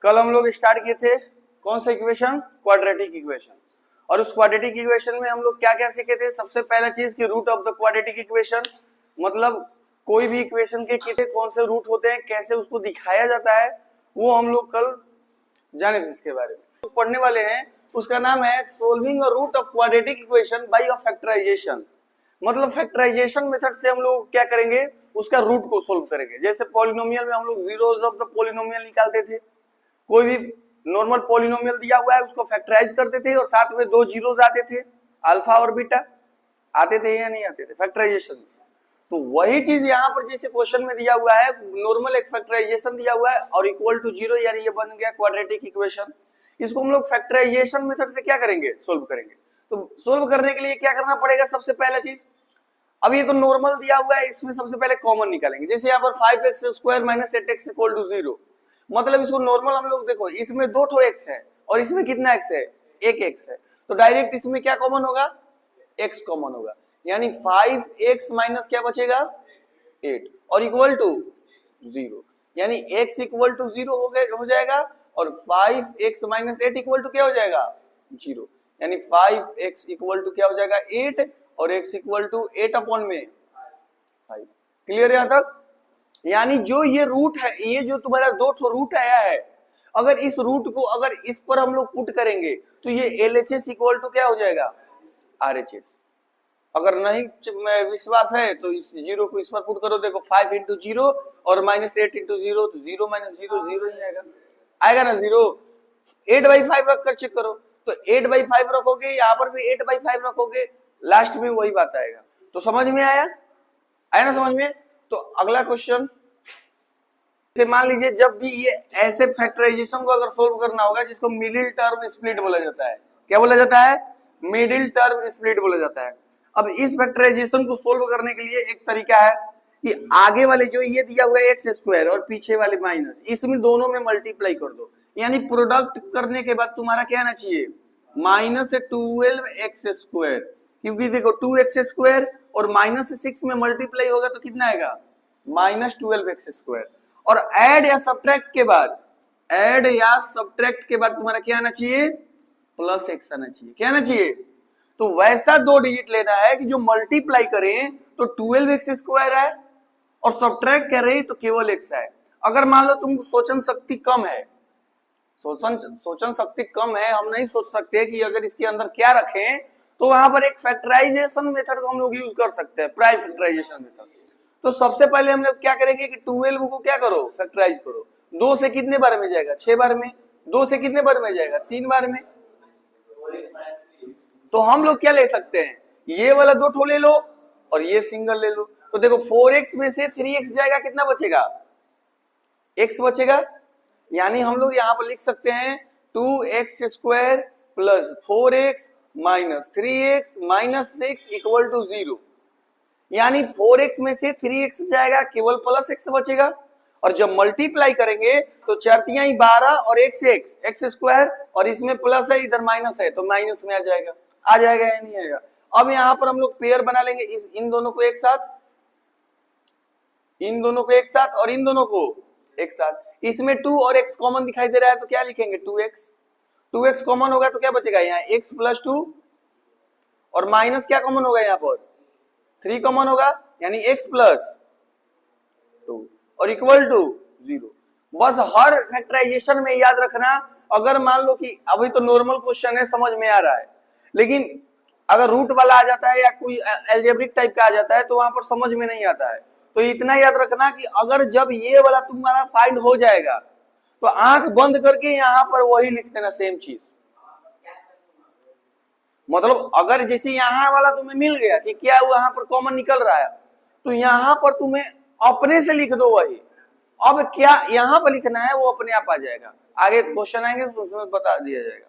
कल हम लोग स्टार्ट किए थे कौन सा इक्वेशन, क्वाड्रेटिक इक्वेशन। और उस क्वाड्रेटिक इक्वेशन में हम लोग क्या क्या सीखे थे। सबसे पहला चीज कि root of the quadratic equation, मतलब कोई भी इक्वेशन के कितने कौन से रूट होते हैं, कैसे उसको दिखाया जाता है, वो हम लोग कल जाने थे। इसके बारे में तो पढ़ने वाले हैं, उसका नाम है solving a root of quadratic equation by a factorization. मतलब फैक्टराइजेशन मेथड से हम लोग क्या करेंगे, उसका रूट को सोल्व करेंगे। जैसे पॉलिनोमियल में हम लोग जीरोस ऑफ द पॉलिनोमियल निकालते थे। कोई भी नॉर्मल पॉलिनोमियल दिया हुआ है उसको फैक्टराइज करते थे और साथ में दो जीरोस आते थे, अल्फा और बीटा आते थे या नहीं आते थे फैक्टराइजेशन में। तो वही चीज यहाँ पर जैसे क्वेश्चन में दिया हुआ है, नॉर्मल एक फैक्टराइजेशन दिया हुआ है और इक्वल टू जीरो, यानी ये बन गया क्वाड्रेटिक इक्वेशन। इसको हम लोग फैक्टराइजेशन मेथड से क्या करेंगे, सोल्व करेंगे। तो सोल्व करने के लिए क्या करना पड़ेगा, सबसे पहला चीज, अब ये तो नॉर्मल दिया हुआ है, इसमें सबसे पहले कॉमन निकालेंगे। जैसे यहाँ पर 5x square minus 8x equal to 0, मतलब इसको नॉर्मल हम लोग देखो, इसमें दो ठो x है और इसमें कितना x है, एक x है, तो डायरेक्ट इसमें क्या कॉमन होगा, x कॉमन होगा, यानी 5x माइनस क्या बचेगा 8 और इक्वल टू 0, यानी x इक्वल टू 0 हो जाएगा और 5x माइनस 8 इक्वल टू क्या हो जाएगा 0, यानी 5x इक्वल टू क्या हो जाएगा 8 और x इक्वल टू 8 अपॉन में 5। क्लियर है यहां तक। यानी जो ये रूट है, ये जो तुम्हारा दो ठो रूट आया है, अगर इस रूट को अगर इस पर हम लोग पुट करेंगे तो ये LHS इक्वल टू क्या हो जाएगा RHS। अगर नहीं विश्वास है तो इस जीरो को इस पर पुट करो, देखो 5 इंटू जीरो और माइनस 8 इंटू जीरो, तो 0 माइनस 0 0 ही आएगा, आएगा ना 0। 8/5 रख कर चेक करो, तो 8/5 रखोगे, यहाँ पर भी 8/5 रखोगे, लास्ट में वही बात आएगा। तो समझ में आया, आया ना समझ में। तो अगला क्वेश्चन, मान लीजिए जब भी ये ऐसे फैक्टराइजेशन को अगर सोल्व करना होगा, जिसको मिडिल टर्म स्प्लिट बोला जाता है, क्या बोला जाता है, मिडिल टर्म स्प्लिट बोला जाता है। अब इस फैक्टराइजेशन को सोल्व करने के लिए एक तरीका है कि आगे वाले जो ये दिया हुआ है एक्स स्क्वायर और पीछे वाले माइनस, इसमें दोनों में मल्टीप्लाई कर दो, यानी प्रोडक्ट करने के बाद तुम्हारा क्या आना चाहिए, माइनस 12x स्क्वायर, क्योंकि देखो 2x स्क्वायर और माइनस 6 में मल्टीप्लाई होगा तो कितना आएगा माइनस 12x स्क्वायर। और ऐड या सब्ट्रैक्ट के बाद, ऐड या सब्ट्रैक्ट के बाद तुम्हारा क्या आना चाहिए, प्लस x आना चाहिए, क्या आना चाहिए। तो वैसा दो डिजिट लेना है कि जो मल्टीप्लाई करें तो 12x स्क्वायर है और सब्ट्रैक्ट करें तो केवल x है। अगर मान लो तुम सोचन शक्ति कम है, सोचन शक्ति कम है, हम नहीं सोच सकते कि अगर इसके अंदर क्या रखें, तो वहां पर एक फैक्टराइजेशन मेथड को हम लोग यूज कर सकते हैं, प्राइम फैक्टराइजेशन मेथड। तो सबसे पहले हम लोग क्या करेंगे कि 12 को क्या करो, फैक्टराइज करो। 2 से कितने बार में जाएगा, 6 बार में। 2 से कितने बार में जाएगा, 3 बार में। तो हम लोग क्या ले सकते हैं, ये वाला दो ठो ले लो और ये सिंगल ले लो। तो देखो 4x में से 3x जाएगा, कितना बचेगा, x बचेगा, यानी हम लोग यहाँ पर लिख सकते हैं 2x square plus 4x minus 3x minus 6 equal to 0, यानी 4x में से 3x जाएगा, केवल प्लस x बचेगा। और जब मल्टीप्लाई करेंगे तो 4 × 12 और x स्क्वायर, और इसमें प्लस है इधर माइनस है तो माइनस में आ जाएगा या नहीं आएगा। अब यहाँ पर हम लोग पेयर बना लेंगे, इन दोनों को एक साथ, इन दोनों को एक साथ और इन दोनों को एक साथ। इसमें 2 और x कॉमन दिखाई दे रहा है तो क्या लिखेंगे 2x कॉमन होगा तो क्या बचेगा यहाँ x प्लस 2 और माइनस क्या कॉमन होगा, यहाँ पर 3 कॉमन होगा, यानी x प्लस 2 और इक्वल टू 0। बस हर फैक्टराइजेशन में याद रखना, अगर मान लो कि अभी तो नॉर्मल क्वेश्चन है, समझ में आ रहा है, लेकिन अगर रूट वाला आ जाता है या कोई एल्जेब्रिक टाइप का आ जाता है तो वहां पर समझ में नहीं आता है। तो इतना याद रखना कि अगर जब ये वाला तुम्हारा फाइंड हो जाएगा तो आंख बंद करके यहाँ पर वही लिख देना, सेम चीज। मतलब अगर जैसे यहाँ वाला तुम्हें मिल गया कि क्या वहां पर कॉमन निकल रहा है, तो यहाँ पर तुम्हें अपने से लिख दो वही। अब क्या यहाँ पर लिखना है वो अपने आप आ जाएगा, आगे क्वेश्चन आएंगे तो उसमें बता दिया जाएगा।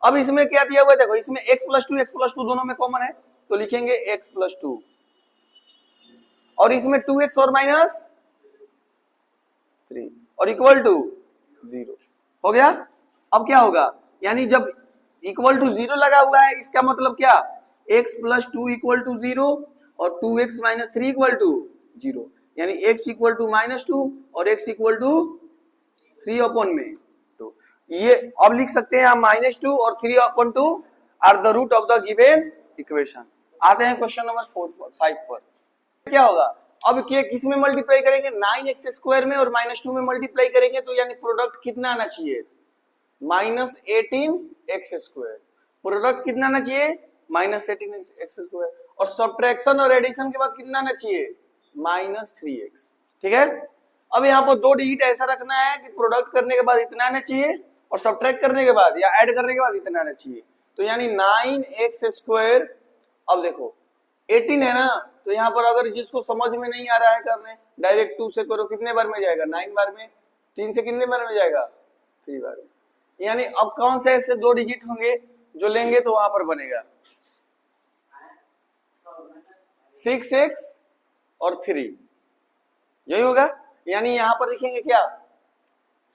अब इसमें क्या दिया हुआ है, देखो इसमें x प्लस 2 दोनों में कॉमन है तो लिखेंगे x प्लस 2, और इसमें 2x और माइनस 3 और इक्वल टू 0 हो गया। अब क्या होगा, यानी जब इक्वल टू 0 लगा हुआ है, इसका मतलब क्या, x प्लस 2 इक्वल टू 0 और 2x माइनस 3 इक्वल टू 0, यानी x इक्वल टू माइनस 2 और x इक्वल टू 3 अपॉन में 2। ये अब लिख सकते हैं आप -2 और 3/2 are the root of the given equation. आते हैं क्वेश्चन नंबर 5 पर। क्या होगा अब किस में मल्टीप्लाई करेंगे, 9x² में और -2 में मल्टीप्लाई करेंगे तो यानी प्रोडक्ट कितना आना चाहिए, -18x²। प्रोडक्ट कितना आना चाहिए, -18x²। और सब्ट्रैक्शन और एडिशन के बाद कितना आना चाहिए, -3x। ठीक है, अब यहाँ पर 2 डिजिट ऐसा रखना है कि प्रोडक्ट करने के बाद इतना आना चाहिए और सब्ट्रैक्ट करने के बाद या ऐड करने के बाद इतना आना चाहिए। तो यानी 9x²। अब देखो 18 है ना, तो यहाँ पर अगर जिसको समझ में नहीं आ रहा है करने, डायरेक्ट 2 से करो, कितने बार में जाएगा, 9 बार में। 3 से कितने बार में जाएगा, 3 बार में। यानी अब कौन से ऐसे 2 डिजिट होंगे जो लेंगे तो वहां पर बनेगा 6x और 3, यही होगा। यानी यहां पर लिखेंगे क्या,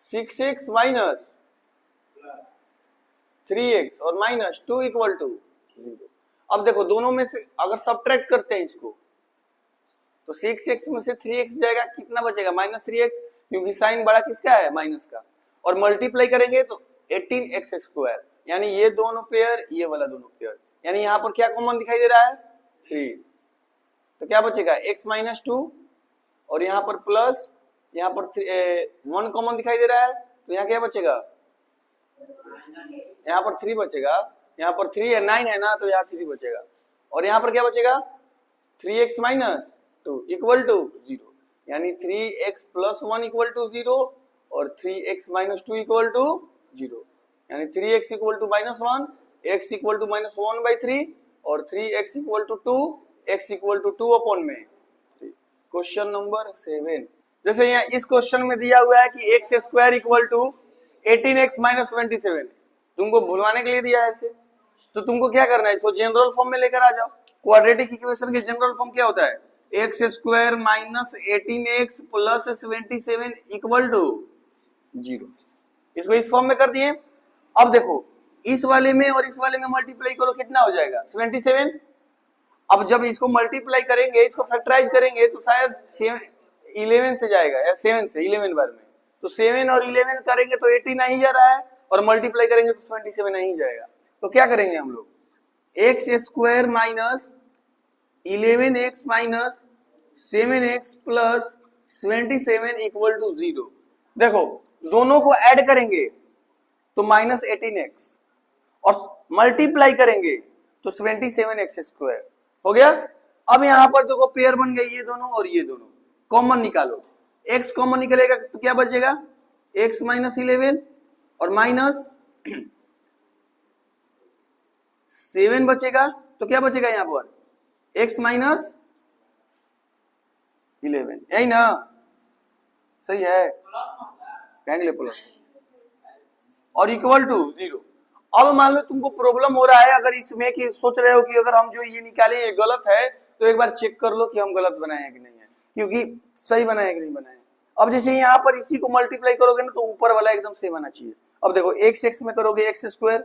6x माइनस 3x और -2 इक्वल टू 0। अब देखो दोनों में से अगर सब्ट्रैक्ट करते हैं इसको तो 6x में से 3x जाएगा, कितना बचेगा, -3x, क्योंकि साइन बड़ा किसका है, माइनस का। और मल्टीप्लाई करेंगे तो 18x²। यानी ये दोनों पेयर, ये वाला दोनों पेयर, यानी यहाँ पर क्या कॉमन दिखाई दे रहा है, 3। तो क्या बचेगा, x -2 और यहाँ पर प्लस, यहाँ पर 1 कॉमन दिखाई दे रहा है, तो यहाँ क्या बचेगा, यहाँ पर 3 बचेगा। यहाँ पर 3 है, 9 है ना, तो यहाँ 3 बचेगा। और यहाँ पर क्या बचेगा, 3x -2 इक्वल टू 0। यानी 3x + 1 इक्वल टू 0 और 3x -2 इक्वल टू 0। यानी 3x equal to -1, x equal to -1/3 और 3x equal to 2, x equal to 2/3। Question number 7। जैसे यहाँ इस क्वेश्चन में दिया हुआ है कि x² इक्वल टू 18x - 27, तुमको भुलवाने के लिए दिया है इसे, तो तुमको क्या करना है, इसको जनरल फॉर्म में लेकर आ जाओ। क्वाड्रेटिक इक्वेशन के जनरल फॉर्म क्या होता है, x² - 18x + 27 इक्वल टू 0। इसको इस फॉर्म में कर दिए। अब देखो इस वाले में और इस वाले में मल्टीप्लाई करो, कितना हो जाएगा, 77। अब जब इसको मल्टीप्लाई करेंगे, इसको फैक्टराइज करेंगे तो शायद 11 से जाएगा या 7 से 11 बार में, तो 7 और 11 करेंगे तो 80 नहीं जा रहा है और मल्टीप्लाई करेंगे तो 27 नहीं जाएगा। तो क्या करेंगे हम लोग, x² minus 11x minus 7x plus 27 equal to 0। देखो दोनों को ऐड करेंगे तो -18x और मल्टीप्लाई करेंगे तो 27x² हो गया। अब यहां पर देखो पेयर बन गई, ये दोनों और ये दोनों कॉमन निकालो, x कॉमन निकलेगा तो क्या बचेगा, x -11 और माइनस 7 बचेगा, तो क्या बचेगा यहाँ पर, x -11, यही ना, सही है, कहेंगे प्लस और इक्वल टू 0। अब मान लो तुमको प्रॉब्लम हो रहा है अगर इसमें कि सोच रहे हो कि अगर हम जो ये निकाले ये गलत है, तो एक बार चेक कर लो कि हम गलत बनाए हैं कि नहीं है, क्योंकि सही बनाए हैं कि नहीं बनाए। अब जैसे यहाँ पर इसी को मल्टीप्लाई करोगे ना तो ऊपर वाला एकदम सेम आना चाहिए। अब देखो x में करोगे x²,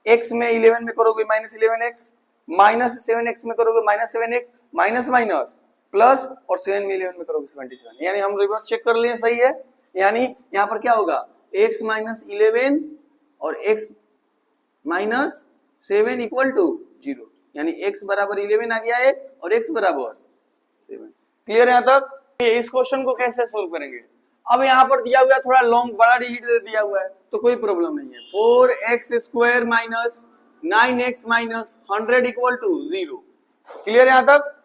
x में 11 में करोगे -11x, -7x में करोगे -7x, माइनस माइनस प्लस और 7 में 11 में करोगे 77, यानी हम रिवर्स चेक कर लिए सही है। यानी यहाँ पर क्या होगा, x -11 और x -7 इक्वल टू 0, यानी x बराबर 11 आ गया है और x बराबर 7। क्लियर है यहाँ तक। इस क्वेश्चन को कैसे सोल्व करेंगे, अब यहाँ पर दिया हुआ है थोड़ा लॉन्ग बड़ा डिजिट दिया हुआ है तो कोई प्रॉब्लम नहीं है। 4x² minus 9x minus 100 equal to 0। Clear है यहाँ तक।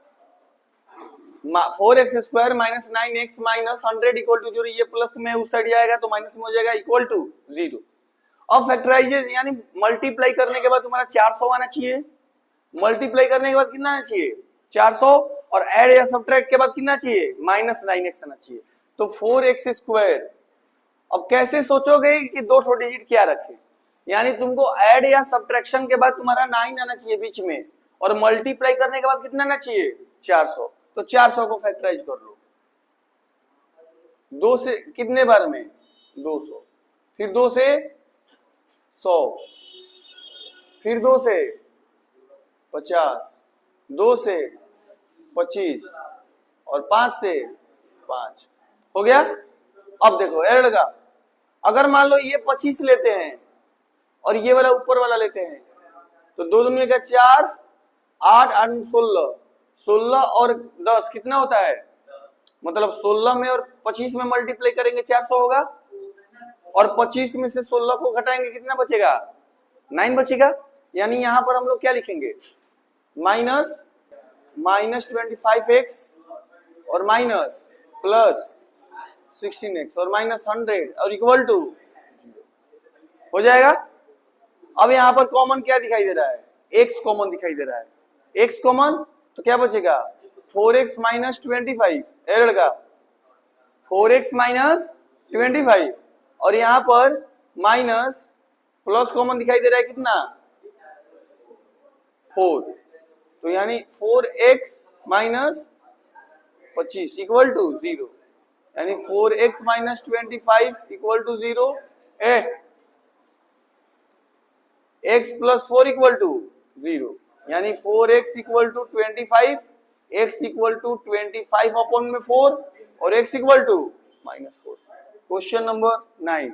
4x² minus 9x minus 100 equal to 0, ये प्लस में उस साइड जाएगा तो माइनस में हो जाएगा इक्वल टू 0। अब फैक्टराइजेशन यानी मल्टीप्लाई करने के बाद तुम्हारा 400 आना चाहिए, मल्टीप्लाई करने के बाद कितना आना चाहिए 400, और ऐड या सब्ट्रैक्ट के बाद कितना चाहिए -9x आना चाहिए, तो 4x²। अब कैसे सोचोगे कि दो छोटे डिजिट क्या रखे, यानी तुमको ऐड या सब्ट्रैक्शन के बाद तुम्हारा 9 आना चाहिए बीच में और मल्टीप्लाई करने के बाद कितना आना चाहिए 400, तो 400 को फैक्टराइज कर लो 2 से कितने बार में 200, फिर 2 से 100, फिर 2 से 50, 2 से 25 और 5 से 5 हो गया। अब देखो एरड़ का, अगर मान लो ये 25 लेते हैं और ये वाला ऊपर वाला लेते हैं तो 2 दूनी का 4, 8 8 16, 16 और 10 कितना होता है, मतलब 16 में और 25 में मल्टीप्लाई करेंगे 400 होगा, और 25 में से 16 को घटाएंगे कितना बचेगा, 9 बचेगा। यानी यहां पर हम लोग क्या लिखेंगे, माइनस 25x और माइनस प्लस 16x और माइनस 100 और इक्वल टू हो जाएगा। अब यहां पर कॉमन क्या दिखाई दे रहा है, x कॉमन दिखाई दे रहा है, x कॉमन तो क्या बचेगा 4x माइनस 25, लड़का 4x माइनस 25 और यहां पर माइनस प्लस कॉमन दिखाई दे रहा है कितना 4, तो यानी 4x माइनस 25 इक्वल टू 0, यानी 4x minus 25 equal to 0, x plus 4 equal to 0, यानी 4x equal to 25, x equal to 25 upon में 4 और x equal to minus 4। Question number 9,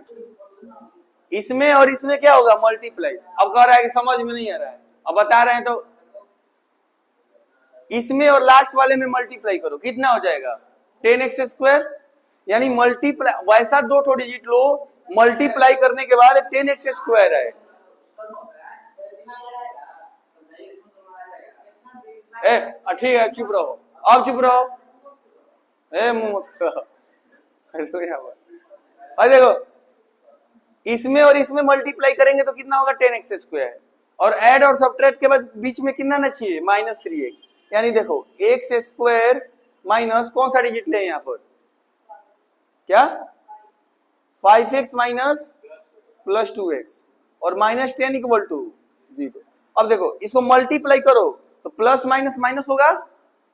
इसमें और इसमें क्या होगा मल्टीप्लाई। अब कह रहा है कि समझ में नहीं आ रहा है, अब बता रहे हैं तो इसमें और लास्ट वाले में मल्टीप्लाई करो कितना हो जाएगा 10x स्क्वायर, यानी मल्टीप्लाई वैसा 2 डिजिट लो, मल्टीप्लाई करने के बाद 10x स्क्वायर है। ठीक है चुप रहो, अब चुप रहो, मुंह मत खाओ। देखो इसमें और इसमें मल्टीप्लाई करेंगे तो कितना होगा 10x स्क्वायर, और ऐड और सब्ट्रैक्ट के बाद बीच में कितना ना चाहिए -3x, यानी देखो x स्क्वायर माइनस कौन सा डिजिट ले यहाँ पर क्या 5x माइनस प्लस 2x और माइनस 10 इक्वल टू 0। अब देखो इसको मल्टीप्लाई करो तो प्लस माइनस माइनस होगा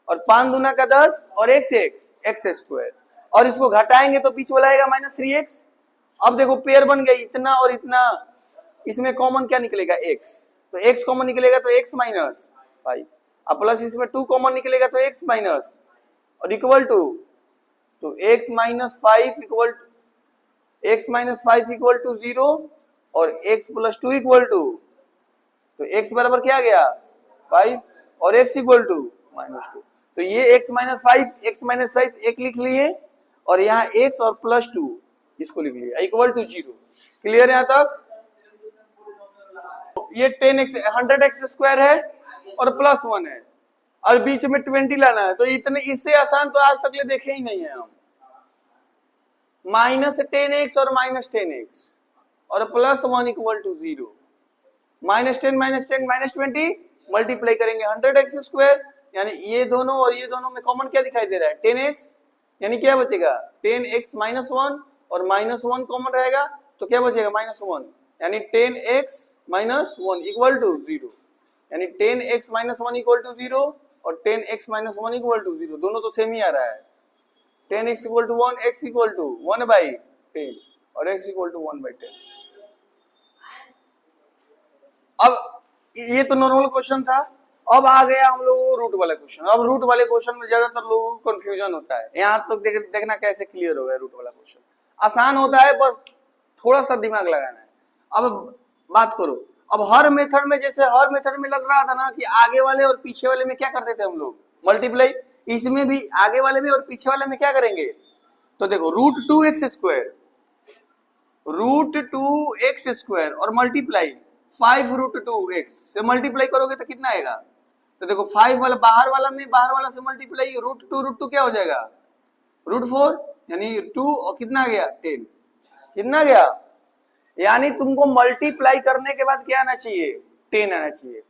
और 5 दूना का 10 और x स्क्वायर, और इसको घटाएंगे तो बीच वाला आएगा -3x। अब देखो पेयर बन गया इतना और इतना, इसमें कॉमन क्या निकलेगा x, तो x कॉमन निकलेगा तो x माइनस 5, अब प्लस इसमें 2 कॉमन निकलेगा तो x माइनस और इक्वल टू, तो x माइनस 5 इक्वल टू 0 और x प्लस 2 इक्वल टू, तो x बराबर क्या आ गया 5 और x इक्वल टू -2, तो ये x माइनस 5 एक लिख लिए और यहाँ x और प्लस 2 इसको लिख लिया इक्वल टू 0। क्लियर यहाँ तक। ये 100x स्क्वायर है और प्लस 1 है और बीच में 20 लाना है, तो इतने इससे आसान तो आज तक ले देखे ही नहीं है हम। -10x और -10x और प्लस 1 इक्वल टू 0, -10 -20 मल्टीप्लाई करेंगे 100x स्क्वायर, यानी ये दोनों और ये दोनों में कॉमन क्या दिखाई दे रहा है 10x, यानी क्या बचेगा 10x -1 और -1 कॉमन रहेगा तो क्या बचेगा -1, यानी 10x -1 इक्वल टू 0, यानी 10x -1 इक्वल टू 0 और 10x -1 इक्वल टू 0, दोनों तो सेम ही आ रहा है। 10x equal to 1, x equal to 1/10 और x इक्वल टू 1/10। अब ये तो नॉर्मल क्वेश्चन था, अब आ गया हम लोग रूट वाला क्वेश्चन। अब रूट वाले क्वेश्चन में ज्यादातर लोगों को कंफ्यूजन होता है, यहाँ तक देखना कैसे क्लियर हो गया। रूट वाला क्वेश्चन आसान होता है, बस थोड़ा सा दिमाग लगाना है। अब बात करो, अब हर मेथड में जैसे हर मेथड में लग रहा था ना कि आगे वाले और पीछे वाले में क्या करते थे हम लोग मल्टीप्लाई, इसमें भी आगे वाले में और पीछे वाले में क्या करेंगे, तो देखो √2x स्क्वायर और मल्टीप्लाई 5√2x से मल्टीप्लाई करोगे तो कितना आएगा, तो देखो 5 वाला बाहर वाला से मल्टीप्लाई √2 क्या हो जाएगा √4, यानी 2 और कितना आ गया 10, कितना गया, यानी तुमको मल्टीप्लाई करने के बाद क्या आना चाहिए 10 आना चाहिए,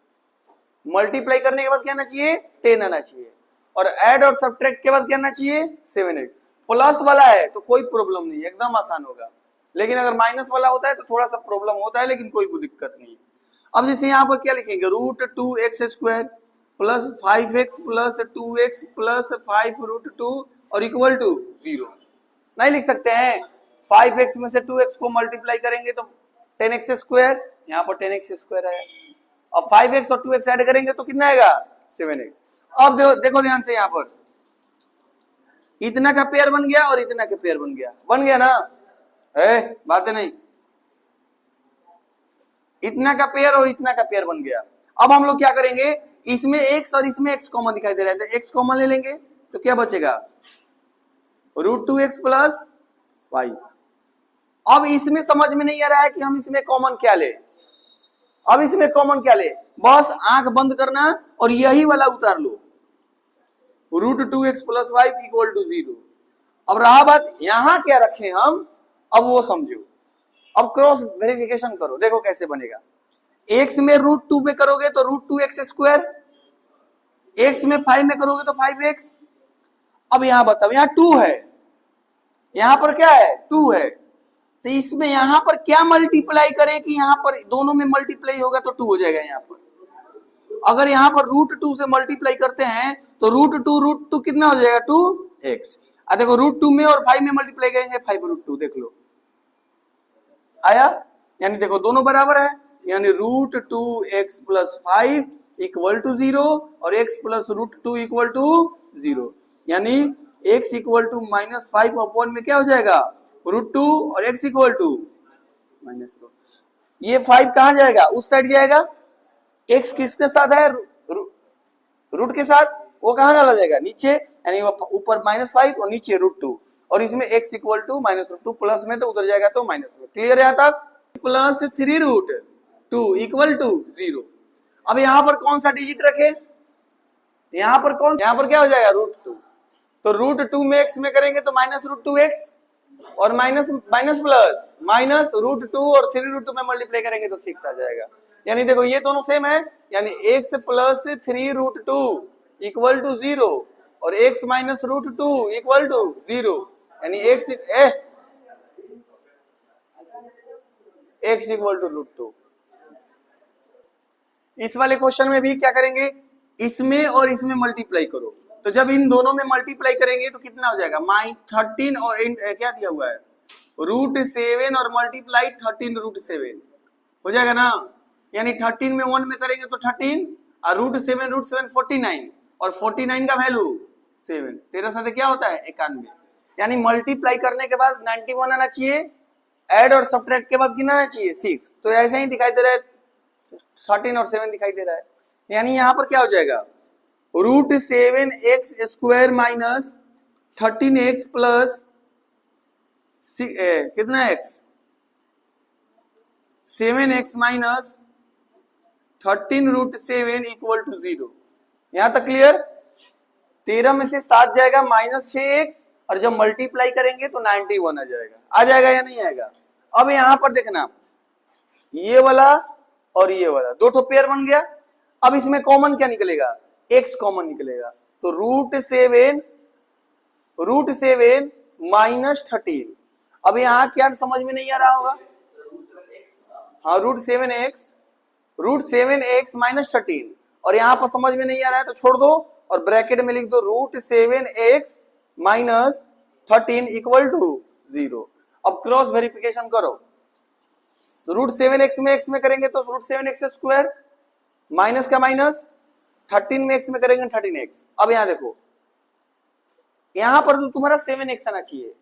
मल्टीप्लाई करने के बाद क्या आना चाहिए 10 आना चाहिए, और ऐड और सब्ट्रैक्ट के बाद क्या आना चाहिए 7x। प्लस वाला है तो कोई प्रॉब्लम नहीं, एकदम आसान होगा, लेकिन अगर माइनस वाला होता है तो थोड़ा सा प्रॉब्लम होता है, लेकिन कोई दिक्कत नहीं। अब जैसे यहाँ पर क्या लिखेंगे √2x square plus 5x plus 2x plus 5√2 और इक्वल टू 0, नहीं लिख सकते हैं 5x में से 2x को मल्टीप्लाई करेंगे तो 10x स्क्वायर, यहाँ पर 10x स्क्वायर है, और 5x और 2x ऐड करेंगे तो कितना आएगा 7x। अब देखो ध्यान से, यहाँ पर इतना का पेयर बन गया और इतना का पेयर बन गया ना, है, बातें नहीं। इतना का पेयर और इतना का पेयर बन गया। अब हम लोग क्या करेंगे, इसमें x और इसमें x कॉमन दिखाई दे रहा है, तो x कॉमन ले लेंगे तो क्या बचेगा, √2x प्लस 5। अब इसमें समझ में नहीं आ रहा है कि हम इसमें कॉमन क्या ले। अब इसमें कॉमन क्या ले, बस आंख बंद करना और यही वाला उतार लो, √2x प्लस 5 इक्वल टू 0। अब रहा बात यहां क्या रखें हम, अब वो समझो। अब क्रॉस वेरिफिकेशन करो, देखो कैसे बनेगा। x में √2 में करोगे तो √2x स्क्वायर, x में 5 में करोगे तो 5x। अब यहां बताओ, यहां 2 है, यहां पर क्या है, 2 है, तो इसमें यहां पर क्या मल्टीप्लाई करें कि यहां पर दोनों में मल्टीप्लाई होगा तो 2 हो जाएगा यहां पर। अगर यहां पर √2 से मल्टीप्लाई करते हैं तो √2 कितना हो जाएगा, 2x। देखो √2 में और 5 में मल्टीप्लाई करेंगे 5 √2, देख लो आया, यानी देखो दोनों बराबर है, यानी √2x प्लस 5 इक्वल टू 0 और x प्लस √2 इक्वल टू 0, यानी x इक्वल टू -5 अपॉन में क्या हो जाएगा, √2 और x इक्वल टू -2। ये 5 कहां जाएगा, उस साइड जाएगा, x किसके साथ है, रूट के साथ, वो कहां डाला जाएगा, नीचे, यानी ऊपर -5 और नीचे √2, और इसमें x इक्वल टू -√2, प्लस में तो उधर जाएगा तो माइनस में। क्लियर है यहां तक, प्लस 3√2 इक्वल टू 0। अब यहां पर कौन सा डिजिट रखे, यहां पर क्या हो जाएगा, √2, तो √2 में x में करेंगे तो -√2x, और माइनस प्लस -√2 और 3√2 में मल्टीप्लाई करेंगे तो 6 आ जाएगा। यानी देखो ये दोनों सेम है, यानी x प्लस 3√2 इक्वल टू 0 और x माइनस √2 इक्वल टू 0, यानी x इक्वल टू √2। इस वाले क्वेश्चन में भी क्या करेंगे, इसमें और इसमें मल्टीप्लाई करो, तो जब इन दोनों में मल्टीप्लाई करेंगे तो कितना हो जाएगा, -13 और क्या दिया हुआ है, √7 और मल्टीप्लाई 13 √7 हो जाएगा ना, यानी 13 में 1 में करेंगे तो 13 और √7 49, और 49 का वैल्यू 7, 13 साथ क्या होता है 91, यानी मल्टीप्लाई करने के बाद 91 आना चाहिए, ऐड और सब्ट्रैक्ट के बाद कितना आना चाहिए 6, तो ऐसे ही दिखाई दे रहा है 13 और 7 दिखाई दे रहा है, यानी यहां पर क्या हो जाएगा, √7x square minus 13x plus कितना x, 7x minus 13 √7 equal to 0। यहां तक क्लियर, 13 में से 7 जाएगा -6x, और जब मल्टीप्लाई करेंगे तो 91 आ जाएगा या नहीं आएगा। अब यहां पर देखना, ये वाला और ये वाला दो ठो पेयर बन गया। अब इसमें कॉमन क्या निकलेगा, x कॉमन निकलेगा, तो √7 माइनस 13। अब यहां क्या समझ में नहीं आ रहा होगा, हाँ √7x माइनस 13, और यहां पर समझ में नहीं आ रहा है तो छोड़ दो और ब्रैकेट में लिख दो √7x माइनस 13 इक्वल टू 0। अब क्रॉस वेरिफिकेशन करो, √7x में x में करेंगे तो √7x स्क्वायर, माइनस का माइनस, 13 में x में करेंगे 13x। अब यहां देखो, यहां पर तो तुम्हारा 7x आना चाहिए,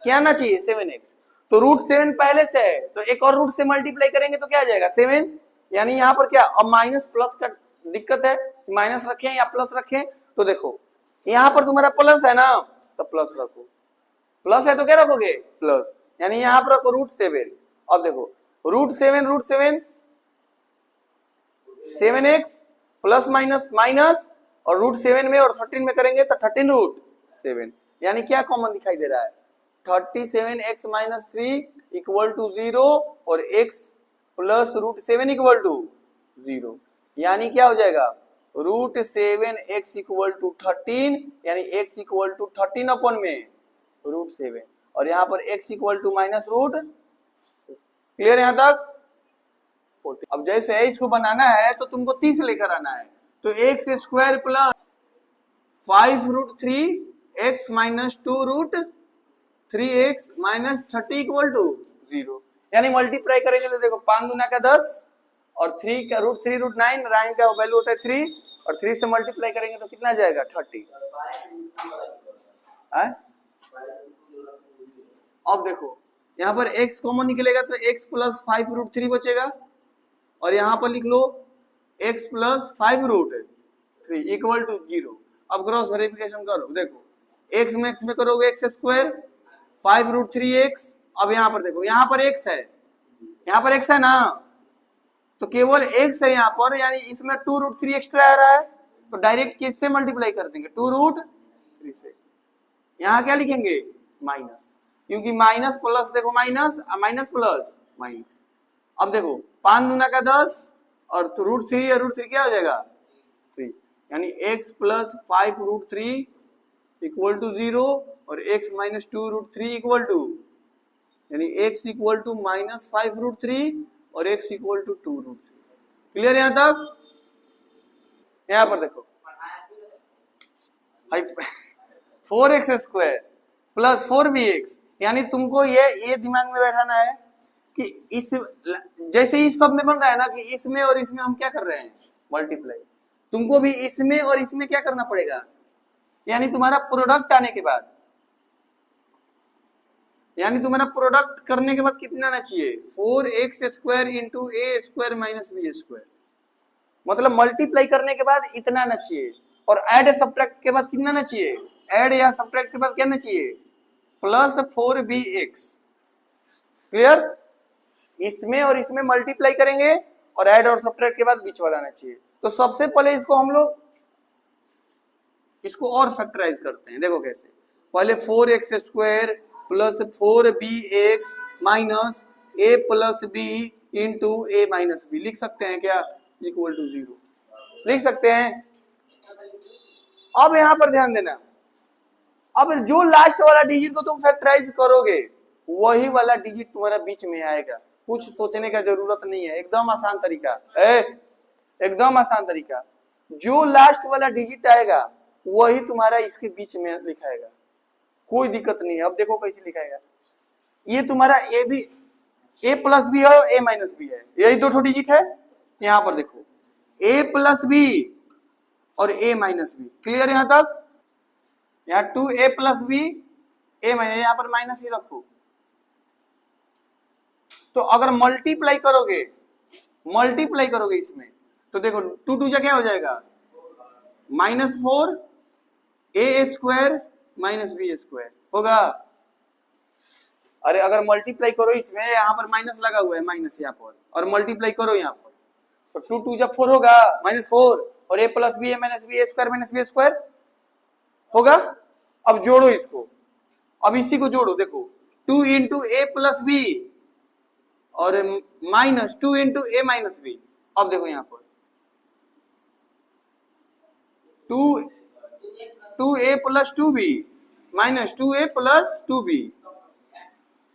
क्या आना चाहिए 7x, तो √7 पहले से है तो एक और रूट से मल्टीप्लाई करेंगे तो क्या आ जाएगा 7, यानी यहां पर क्या, अब माइनस प्लस का दिक्कत है, माइनस रखें या प्लस रखें, तो देखो यहां पर तुम्हारा प्लस है ना, तो प्लस रखो, प्लस है तो क्या रखोगे प्लस, यानी यहां पर रखो √7। अब देखो √7 7x प्लस माइनस माइनस, और √7 में और 13 में करेंगे तो 13 √7, यानी क्या कॉमन दिखाई दे रहा है, 37x माइनस 3 इक्वल टू 0 और x प्लस √7 इक्वल टू 0, यानी क्या हो जाएगा, √7x इक्वल टू 13, यानी x इक्वल टू 13 अपॉन में √7, और यहाँ पर x equal to minus √। Clear यहाँ तक 40। अब जैसे है इसको बनाना है तो तुमको 30 लेकर आना है, तो x square plus 5 √3x minus 2 √3x minus 30 equal to 0, यानी मल्टीप्लाई करेंगे तो देखो 5 दूना का 10 और 3 का √3 √9, 9 का वैल्यू होता है 3, और 3 से मल्टीप्लाई करेंगे तो कितना जाएगा 30। अब देखो यहाँ पर x कॉमन निकलेगा तो x प्लस 5√3 बचेगा, और यहाँ पर लिख लो x प्लस 5√3 इक्वल टू 0। अब क्रॉस वेरिफिकेशन करो, देखो x में x में करोगे x स्क्वायर 5√3x। अब यहाँ पर देखो, यहाँ पर x है, यहाँ पर x है ना, तो केवल x है यहाँ पर, यानी इसमें 2√3 एक्स्ट्रा आ रहा है, तो डायरेक्ट किससे मल्टीप्लाई कर देंगे, 2√3 से। यहाँ क्या लिखेंगे, माइनस, क्योंकि माइनस प्लस, देखो माइनस माइनस प्लस माइनस। अब देखो 5 दूना का 10 और तो √3 और √3 क्या हो जाएगा 3, यानी x प्लस 5√3 इक्वल टू 0 और x माइनस 2√3 इक्वल टू, यानी x इक्वल टू माइनस 5√3 और x इक्वल टू 2√3। क्लियर यहाँ तक? यहाँ पर देखो 4x स्क्वायर प्लस 4bx, यानी तुमको ये दिमाग में बैठाना है कि इस, जैसे इस सब में बन रहा है ना कि इसमें और इसमें हम क्या कर रहे हैं, मल्टीप्लाई। तुमको भी इसमें और इसमें क्या करना पड़ेगा, यानी तुम्हारा प्रोडक्ट आने के बाद, यानी तुम्हारा प्रोडक्ट करने के बाद कितना आना चाहिए, 4x स्क्वायर इंटू ए स्क्वायर माइनस बी स्क्वायर, मतलब मल्टीप्लाई करने के बाद इतना आना चाहिए, और ऐड सब्ट्रैक्ट के बाद कितना आना चाहिए, ऐड या सब्ट्रैक्ट के बाद क्या आना चाहिए, प्लस 4bx। क्लियर? इसमें और इसमें मल्टीप्लाई करेंगे और ऐड और सब्ट्रैक्ट के बाद बीच वाला आना चाहिए। तो सबसे पहले इसको हम लोग इसको और फैक्टराइज करते हैं, देखो कैसे। पहले 4x square plus 4bx minus a plus B into A minus B, लिख सकते हैं क्या, इक्वल टू 0 लिख सकते हैं। अब यहां पर ध्यान देना, अब जो लास्ट वाला डिजिट को तुम फैक्टराइज करोगे वही वाला डिजिट तुम्हारा बीच में आएगा, कुछ सोचने का जरूरत नहीं है, एकदम आसान तरीका, एकदम आसान तरीका। जो लास्ट वाला डिजिट आएगा वही तुम्हारा इसके बीच में लिखाएगा, कोई दिक्कत नहीं है। अब देखो कैसे लिखाएगा, ये तुम्हारा ए भी, ए प्लस बी है और ए माइनस बी है, यही दो डिजिट है। यहां पर देखो ए प्लस बी और ए माइनस बी, क्लियर यहां तक? यहाँ 2a plus B A minus, यहाँ पर माइनस ही रखो। तो अगर मल्टीप्लाई करोगे इसमें, तो देखो 2 क्या हो जाएगा, -4 ए स्क्वायर माइनस बी स्क्वायर होगा। अरे अगर मल्टीप्लाई करो इसमें, यहाँ पर माइनस लगा हुआ है, माइनस यहाँ पर, और मल्टीप्लाई करो यहाँ पर, तो 2 जब 4 होगा, -4 और a plus B A minus B square minus B square होगा। अब जोड़ो इसको, अब इसी को जोड़ो, देखो 2 इंटू ए प्लस बी और -2 इंटू ए माइनस बी। अब देखो यहाँ पर 2a plus 2b minus 2a plus 2b,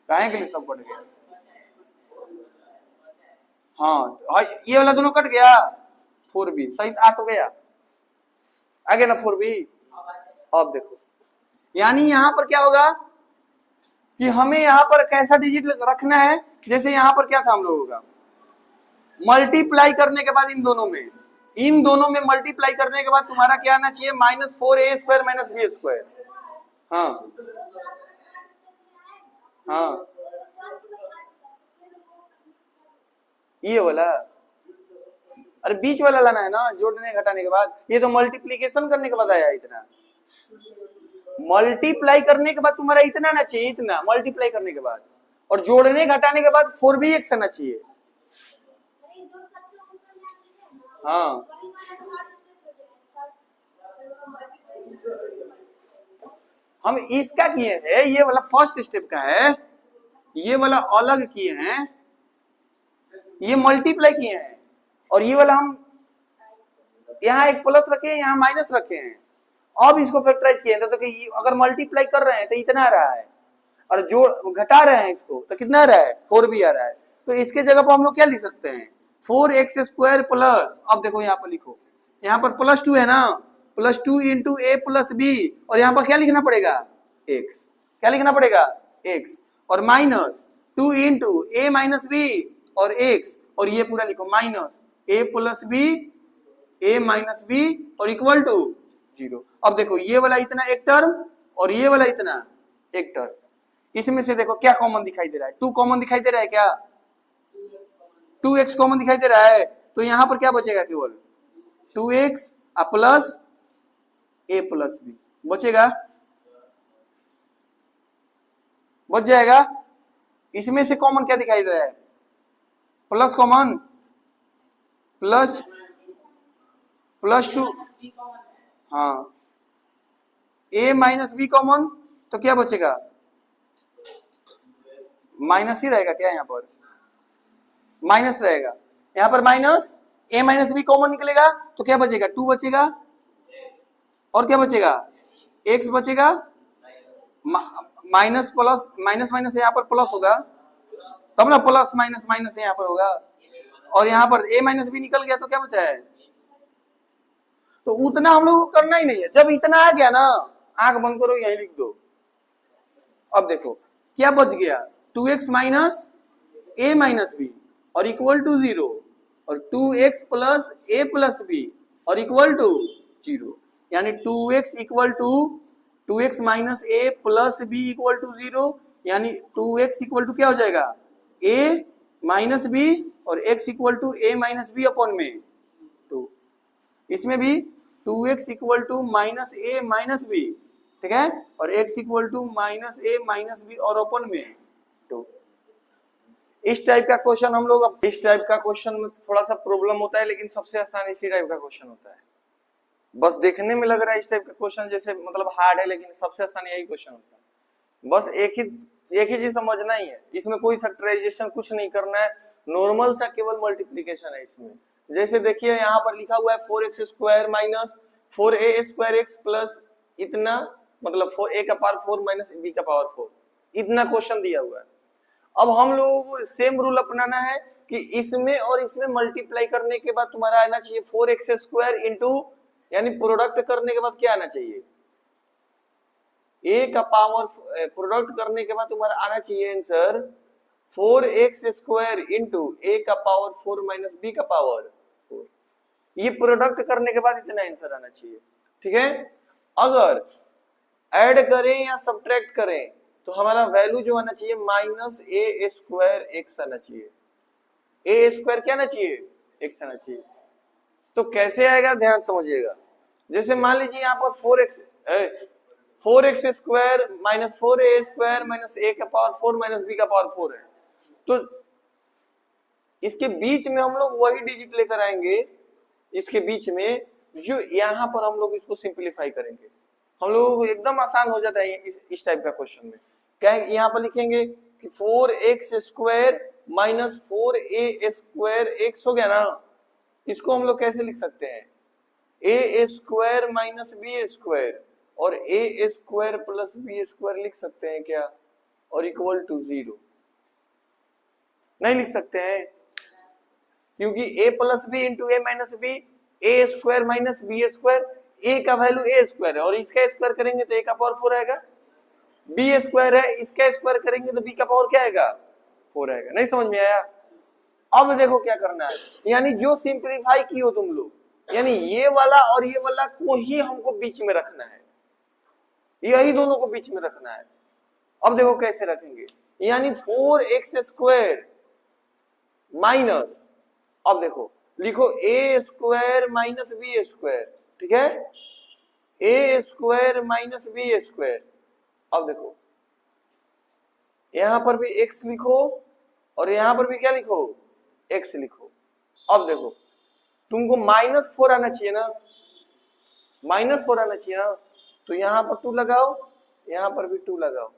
काहे के लिए सब कट गया, हाँ ये वाला दोनों कट गया, 4b सही आ तो गया, आगे ना 4b। अब देखो यानी यहां पर क्या होगा कि हमें यहां पर कैसा डिजिट रखना है, जैसे यहां पर क्या था हम लोगों का, मल्टीप्लाई करने के बाद इन दोनों में मल्टीप्लाई करने के बाद तुम्हारा क्या आना चाहिए, -4a square minus B square. हाँ हाँ ये वाला, अरे बीच वाला लाना है ना, जोड़ने घटाने के बाद। ये तो मल्टीप्लीकेशन करने के बाद आया इतना, मल्टीप्लाई करने के बाद तुम्हारा इतना ना चाहिए, इतना मल्टीप्लाई करने के बाद, और जोड़ने घटाने के बाद 4bx आना चाहिए। हाँ हम इसका किए हैं, ये वाला फर्स्ट स्टेप का है, ये वाला अलग किए हैं, ये मल्टीप्लाई किए हैं, और ये वाला हम यहाँ एक प्लस रखे हैं, यहाँ माइनस रखे हैं। अब इसको फैक्टराइज किए तो कि अगर मल्टीप्लाई कर रहे हैं तो इतना आ रहा है, और जोड़ घटा रहे हैं इसको तो कितना आ रहा है, 4b आ रहा है। तो इसके जगह पर हम लोग क्या लिख सकते हैं, 4x स्क्वायर प्लस, अब देखो यहाँ पर लिखो, यहाँ पर +2 है ना, +2 इंटू ए प्लस बी, और यहाँ पर क्या लिखना पड़ेगा, x, क्या लिखना पड़ेगा, x, और -2 इंटू ए माइनस बी और x, और ये पूरा लिखो minus a plus B A minus B और इक्वल टू 0। अब देखो ये वाला इतना एक टर्म और ये वाला इतना एक टर्म, इसमें से देखो क्या कॉमन दिखाई दे रहा है, 2 कॉमन दिखाई दे रहा है क्या, 2x कॉमन दिखाई दे रहा है, तो यहां पर क्या बचेगा, केवल 2x plus a plus b बचेगा, बच जाएगा। इसमें से कॉमन क्या दिखाई दे रहा है, प्लस कॉमन, प्लस टू, हाँ a माइनस बी कॉमन, तो क्या बचेगा, माइनस ही रहेगा क्या, यहाँ पर माइनस रहेगा, यहाँ पर minus, a minus B common निकलेगा तो क्या बचेगा, 2 बचेगा, और क्या बचेगा, x बचेगा, माइनस प्लस माइनस माइनस यहाँ पर प्लस होगा, तब ना प्लस माइनस माइनस यहाँ पर होगा, और यहाँ पर a माइनस बी निकल गया तो क्या बचा है, तो उतना हम लोग को करना ही नहीं है। जब इतना आ गया ना, आंख बंद करो, यही लिख दो। अब देखो क्या बच गया, 2x minus a minus B और इक्वल टू 0, और 2x plus a plus B और इक्वल टू 0, यानी 2x equal to 2x minus a plus B equal to 0, यानी 2x इक्वल टू क्या हो जाएगा, a माइनस बी, और x equal to a minus B upon में 2। इसमें भी 2x equal to minus A minus B, ठीक है, और x equal to minus A minus B और अपन में 2। इस टाइप का क्वेश्चन हम लोग, इस टाइप का क्वेश्चन में थोड़ा सा प्रॉब्लम होता है, लेकिन सबसे आसान इसी टाइप का क्वेश्चन होता है। बस देखने में लग रहा है इस टाइप का क्वेश्चन जैसे मतलब हार्ड है, लेकिन सबसे आसान यही क्वेश्चन होता है। बस एक ही चीज समझना ही है, इसमें कोई फैक्टराइजेशन कुछ नहीं करना है, नॉर्मल सा केवल मल्टीप्लीकेशन है इसमें। जैसे देखिए यहाँ पर लिखा हुआ है 4x square minus 4a square x plus इतना, मतलब 4a का पावर 4 माइनस b का पावर 4, इतना क्वेश्चन दिया हुआ है। अब हम लोगों को सेम रूल अपनाना है कि इसमें और इसमें मल्टीप्लाई करने के बाद तुम्हारा आना चाहिए 4x स्क्वायर इंटू, यानी प्रोडक्ट करने के बाद क्या आना चाहिए, a का पावर, प्रोडक्ट करने के बाद तुम्हारा आना चाहिए answer 4x square into a का पावर 4 माइनस b का पावर 4। ये प्रोडक्ट करने के बाद इतना आंसर आना चाहिए, ठीक है। अगर ऐड करें या सब्ट्रैक्ट करें तो हमारा वैल्यू जो आना चाहिए माइनस ए स्क्वायर एक्स आना चाहिए, ए स्क्वायर क्या आना चाहिए, एक्स आना चाहिए। तो कैसे आएगा, ध्यान समझिएगा। जैसे मान लीजिए यहाँ पर 4x square minus 4a square minus a का पावर 4 माइनस b का पावर 4 है, तो इसके बीच में हम लोग वही डिजिट लेकर आएंगे, इसके बीच में जो यहाँ पर हम लोग इसको सिंप्लीफाई करेंगे, हम लोगों को एकदम आसान हो जाता है इस टाइप का क्वेश्चन में। क्या यहाँ पर लिखेंगे कि 4x square minus 4a square x हो गया ना, इसको हम लोग कैसे लिख सकते हैं, a square minus b square और a square plus b square लिख सकते हैं क्या, और इक्वल टू 0 नहीं लिख सकते हैं, क्योंकि a plus B into A minus B, A square minus B square, a का वैल्यू a स्क्वायर है और इसका स्क्वायर करेंगे तो a का पावर 4 आएगा, b स्क्वायर है इसका स्क्वायर करेंगे तो b का पावर क्या आएगा, 4 आएगा। नहीं समझ में आया। अब देखो क्या करना है, यानी जो सिंप्लीफाई की हो तुम लोग, यानी ये वाला और ये वाला को ही हमको बीच में रखना है, यही दोनों को बीच में रखना है। अब देखो कैसे रखेंगे, यानी 4x स्क्वायर माइनस, अब देखो लिखो a square minus B square, ठीक है, a square minus B square. अब देखो यहां पर भी x लिखो और यहां पर भी क्या लिखो, x लिखो। अब देखो तुमको -4 आना चाहिए ना, -4 आना चाहिए ना, तो यहां पर 2 लगाओ, यहां पर भी 2 लगाओ,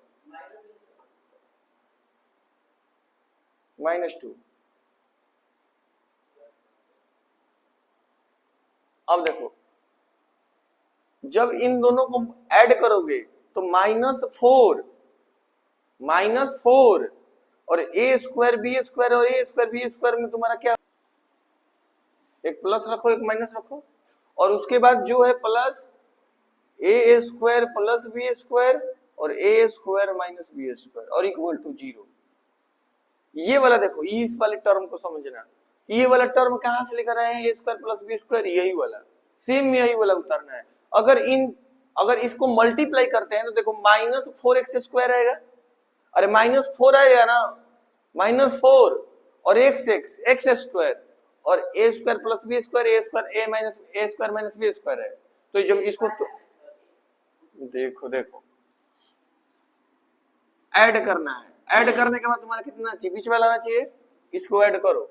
-2। अब देखो जब इन दोनों को ऐड करोगे तो -4 और a स्क्वायर बी स्क्वायर और a स्क्वायर बी स्क्वायर में तुम्हारा क्या, एक प्लस रखो एक माइनस रखो, और उसके बाद जो है plus a square plus B square और a square minus B square और इक्वल टू 0। ये वाला देखो, इस वाले टर्म को समझना, ये वाला टर्म कहां से लेकर आए हैं, a square plus B square, यही वाला, सेम यही वाला उतारना है। अगर इसको मल्टीप्लाई करते हैं तो देखो -4x स्क्वायर आएगा, अरे -4 आएगा ना, -4 और एक्स स्क्वायर और ए square plus B square A square A square minus B square है। तो जब इसको तो देखो देखो ऐड करना है, ऐड करने के बाद तुम्हारा कितना चाहिए, बीच वाला आना चाहिए, इसको ऐड करो,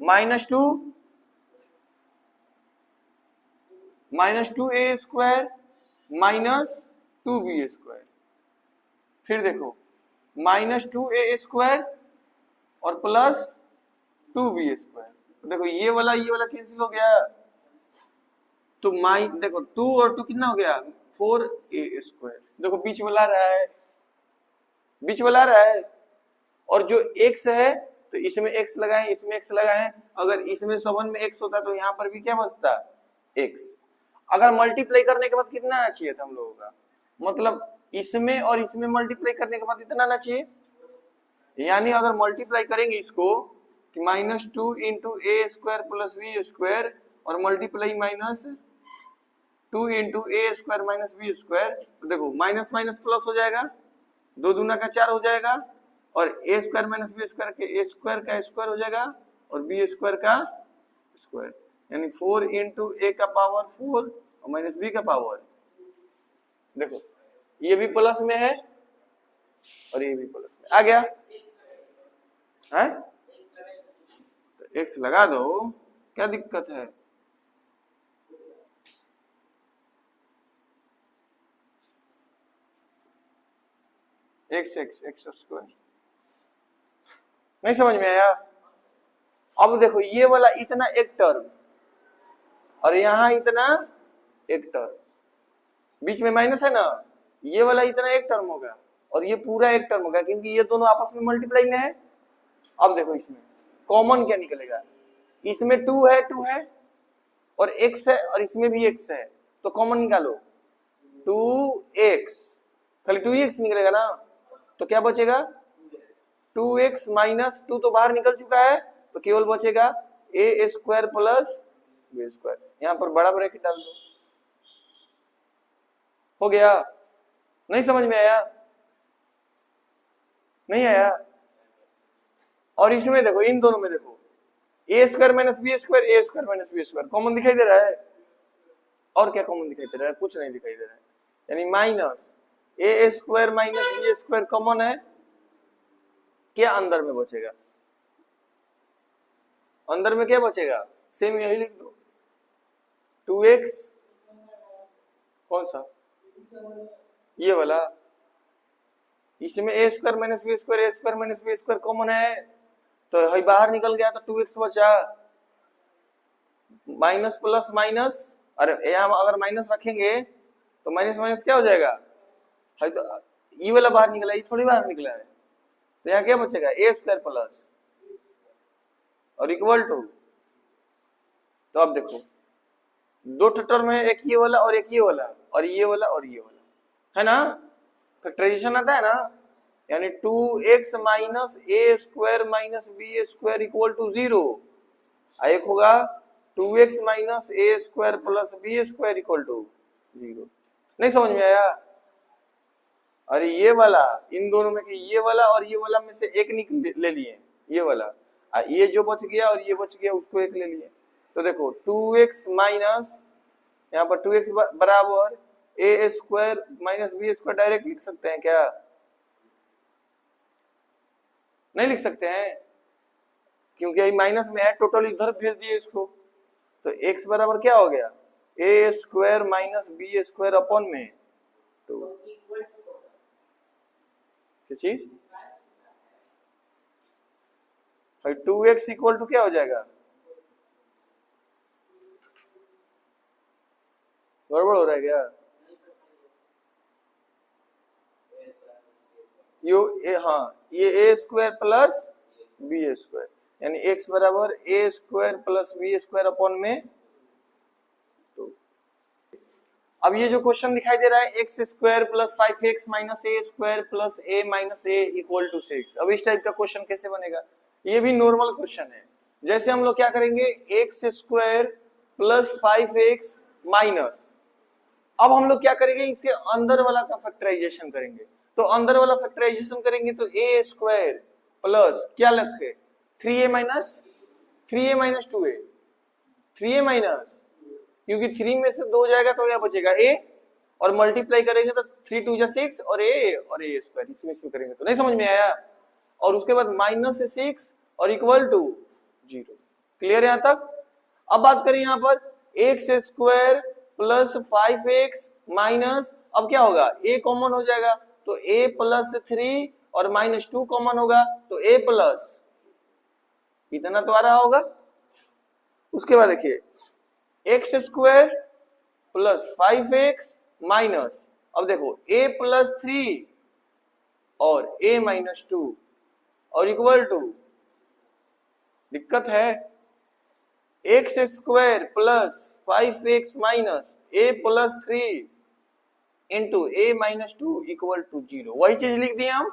-2 ए स्क्वायर -2 बी स्क्वायर, फिर देखो -2 ए स्क्वायर और +2 बी स्क्वायर। देखो ये वाला कैंसिल हो गया, तो देखो 2 और 2 कितना हो गया 4a स्क्वायर। देखो बीच वाला रहा है, बीच वाला रहा है, और जो x है तो इसमें x लगाएं, इसमें x लगाएं, अगर इसमें सबन में x होता तो यहाँ पर भी क्या बचता x। अगर मल्टीप्लाई करने के बाद कितना आना चाहिए था हम लोगों का, मतलब इसमें और इसमें मल्टीप्लाई करने के बाद इतना आना चाहिए, यानी अगर मल्टीप्लाई करेंगे इसको कि -2 इंटू ए स्क्वायर प्लस बी स्क्वायर और मल्टीप्लाई -2 इंटू ए स्क्वायर माइनस बी स्क्वायर, तो देखो माइनस माइनस प्लस हो जाएगा, 2 दूना का 4 हो जाएगा, और ए स्क्वायर माइनस बी स्क्वायर के ए स्क्वायर का स्क्वायर हो जाएगा और बी स्क्वायर का स्क्वायर, यानी 4 इंटू ए का पावर 4 और माइनस बी का पावर। देखो ये भी प्लस में है और ये भी प्लस में आ गया है, तो एक्स लगा दो, क्या दिक्कत है। एक्स स्क्वायर नहीं समझ में आया। अब देखो ये वाला इतना एक टर्म और यहां इतना एक टर्म, बीच में माइनस है ना, ये वाला इतना एक टर्म होगा और ये पूरा एक टर्म होगा, क्योंकि ये दोनों आपस में मल्टीप्लाई में है। अब देखो इसमें कॉमन क्या निकलेगा, इसमें 2 है और x है और इसमें भी x है, तो कॉमन निकालो 2x, खाली 2x निकलेगा ना, तो क्या बचेगा 2x माइनस 2 तो बाहर निकल चुका है, तो केवल बचेगा ए स्क्वायर प्लस बी स्क्वायर, यहां पर बड़ा ब्रैकेट डाल दो, हो गया। नहीं समझ में आया, नहीं आया। और इसमें देखो, इन दोनों में देखो A square minus B square, A square minus B square common दिखाई दे रहा है, और क्या कॉमन दिखाई दे रहा है, कुछ नहीं दिखाई दे रहा है, यानी minus A square minus B square common है, क्या अंदर में बचेगा, अंदर में क्या बचेगा, सेम यही लिख दो 2x, कौन सा ये वाला, इसमें A square minus B square, A square minus B square common है, तो है बाहर निकल गया तो 2x बचा, माइनस प्लस माइनस, अरे यहाँ अगर माइनस रखेंगे तो माइनस माइनस क्या हो जाएगा, है तो ये वाला बाहर निकला, ये थोड़ी बाहर निकला है, तो यहाँ क्या बचेगा ए स्क्वायर प्लस और इक्वल टू। तो अब देखो दो टर्म है, एक ये वाला और एक ये वाला, और ये वाला और ये वाला, है ना, फैक्टराइजेशन आता है ना, यानी 2x minus A square minus B square equal to 0, एक होगा 2x minus A square plus B square equal to 0। नहीं समझ में आया। अरे ये वाला, इन दोनों में ये वाला और ये वाला में से एक ले लिए, ये वाला, ये जो बच गया और ये बच गया उसको एक ले लिए, तो देखो 2x माइनस, यहाँ पर 2x बराबर a square minus B square direct लिख सकते हैं क्या, नहीं लिख सकते हैं, क्योंकि ये माइनस में है, टोटल इधर भेज दिए इसको, तो x बराबर क्या हो गया a square minus B square upon में, तो क्या चीज 2x इक्वल टू क्या हो जाएगा, गड़बड़ हो रहा है क्या, हाँ ये a square plus B square, यानी x बराबर a square plus B square upon में 2। अब ये जो क्वेश्चन दिखाई दे रहा है X square plus 5x minus A square plus A minus A equal to 6, अब इस टाइप का क्वेश्चन कैसे बनेगा, ये भी नॉर्मल क्वेश्चन है। जैसे हम लोग क्या करेंगे, x square plus 5x minus, अब हम लोग क्या करेंगे, इसके अंदर वाला का फैक्टराइजेशन करेंगे, तो अंदर वाला फैक्टराइजेशन करेंगे तो ए स्क्वायर प्लस क्या लिखे 3a minus 2a 3a minus, क्योंकि 3 में से 2 जाएगा तो क्या बचेगा a, और मल्टीप्लाई करेंगे तो 3 2 जा 6 और a स्क्वायर इसमें करेंगे तो नहीं समझ में आया। और उसके बाद माइनस 6 और इक्वल टू 0। क्लियर है यहां तक। अब बात करें यहां पर x square plus 5x minus, अब क्या होगा a कॉमन हो जाएगा तो a प्लस 3 और माइनस 2 कॉमन होगा तो a प्लस इतना तो आ रहा होगा। उसके बाद देखिए x square plus 5x minus, अब देखो a प्लस 3 और a माइनस 2 और इक्वल टू, दिक्कत है, X square plus 5x minus a plus 3 into a minus 2 equal to 0, वही चीज लिख दिए हम।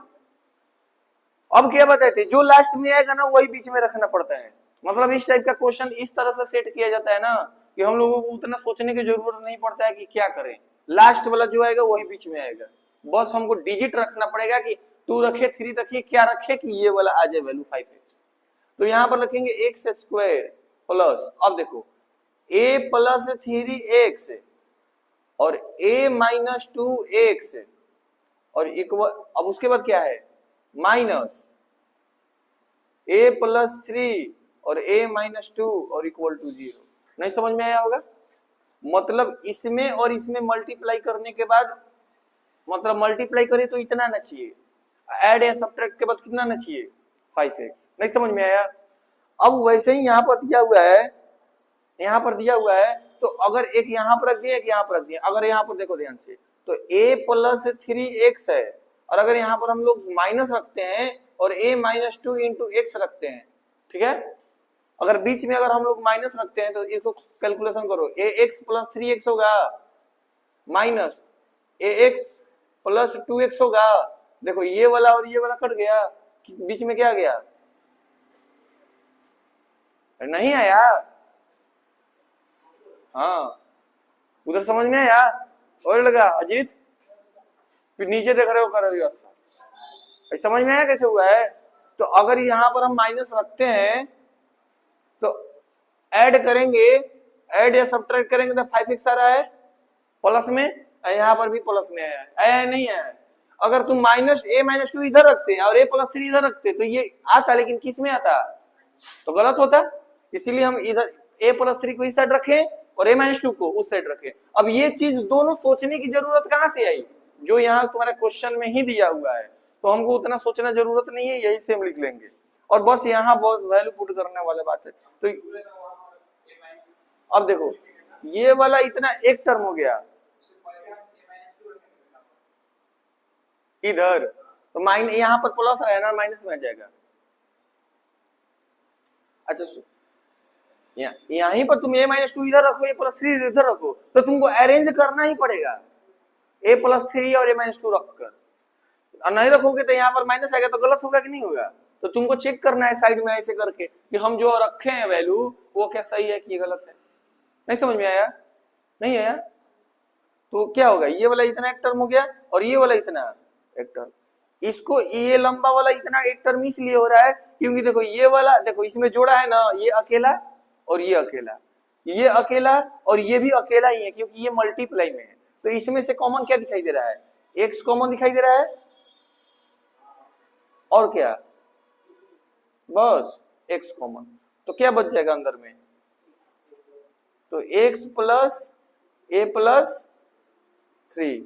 अब क्या बताए थे, जो लास्ट में आएगा ना वही बीच में रखना पड़ता है। मतलब इस टाइप का क्वेश्चन इस तरह से सेट किया जाता है ना कि हम लोगों को उतना सोचने की जरूरत नहीं पड़ता है कि क्या करें, लास्ट वाला जो आएगा वही बीच में आएगा। बस हमको डिजिट रखना पड़ेगा कि 2 रखे 3 रखे क्या रखे कि ये वाला आ जाए वैल्यू 5x। तो यहां पर रखेंगे एक्स स्क्वायर प्लस, अब देखो a प्लस 3x और a माइनस 2x और इक्वल, अब उसके बाद क्या है माइनस a प्लस 3 और a माइनस 2 और इक्वल टू 0। नहीं समझ में आया होगा। मतलब इसमें और इसमें मल्टीप्लाई करने के बाद, मतलब मल्टीप्लाई करे तो इतना ना चाहिए, ऐड या सब्ट्रैक्ट के बाद कितना ना चाहिए 5x। नहीं समझ में आया। अब वैसे ही यहाँ पर दिया हुआ है, यहाँ पर दिया हुआ है तो अगर एक यहाँ पर रख दिया एक यहाँ पर रख दिया, अगर यहाँ पर देखो ध्यान से तो a प्लस 3x है, और अगर यहाँ पर हम लोग माइनस रखते हैं और a माइनस 2 इंटू एक्स रखते हैं, ठीक है, अगर बीच में अगर हम लोग माइनस रखते हैं तो इसको कैलकुलेशन करो, ax प्लस 3x होगा माइनस ax प्लस 2x होगा। देखो ये वाला और ये वाला कट गया, बीच में क्या गया, नहीं आया। हाँ उधर समझ में आया और लगा अजीत, फिर नीचे देख रहे हो कर रहे हो, समझ में आया कैसे हुआ है। तो अगर यहाँ पर हम माइनस रखते हैं तो ऐड करेंगे, ऐड या सब्ट्रैक्ट करेंगे तो 5x आ रहा है प्लस में, यहाँ पर भी प्लस में आया नहीं आया। अगर तुम माइनस a माइनस 2 इधर रखते और a प्लस 3 इधर रखते तो ये आता, लेकिन किस में आता तो गलत होता। इसीलिए हम इधर a प्लस 3 को इस साइड रखें और a माइनस 2 को उस साइड रखें। अब ये चीज दोनों सोचने की जरूरत कहां से आई, जो यहाँ तुम्हारे क्वेश्चन में ही दिया हुआ है, तो हमको उतना सोचना जरूरत नहीं है, यही से हम लिख लेंगे और बस यहाँ बहुत वैल्यू पुट करने वाले बात है। तो अब देखो ये वाला इतना एक टर्म हो गया इधर, तो माइनस यहाँ पर प्लस है ना, माइनस में आ जाएगा। अच्छा यहीं पर तुम a माइनस 2 इधर रखो, a प्लस 3 इधर रखो, तो तुमको अरेंज करना ही पड़ेगा a प्लस 3 और a माइनस 2 रखकर, और नहीं रखोगे तो यहाँ पर माइनस आएगा तो गलत होगा कि नहीं होगा। तो तुमको चेक करना है साइड में ऐसे करके कि हम जो रखे हैं वैल्यू वो क्या सही है कि गलत है। नहीं समझ में आया, नहीं आया तो क्या होगा, ये वाला इतना एक टर्म हो गया और ये वाला इतना एक टर्म। इसको ये लंबा वाला इतना एक टर्म इसलिए हो रहा है क्योंकि देखो ये वाला, देखो इसमें जोड़ा है ना, ये अकेला और ये अकेला, ये अकेला और ये भी अकेला ही है क्योंकि ये मल्टीप्लाई में है। तो इसमें से कॉमन क्या दिखाई दे रहा है, x कॉमन दिखाई दे रहा है, और क्या बस x कॉमन, तो क्या बच जाएगा अंदर में, तो x प्लस a प्लस 3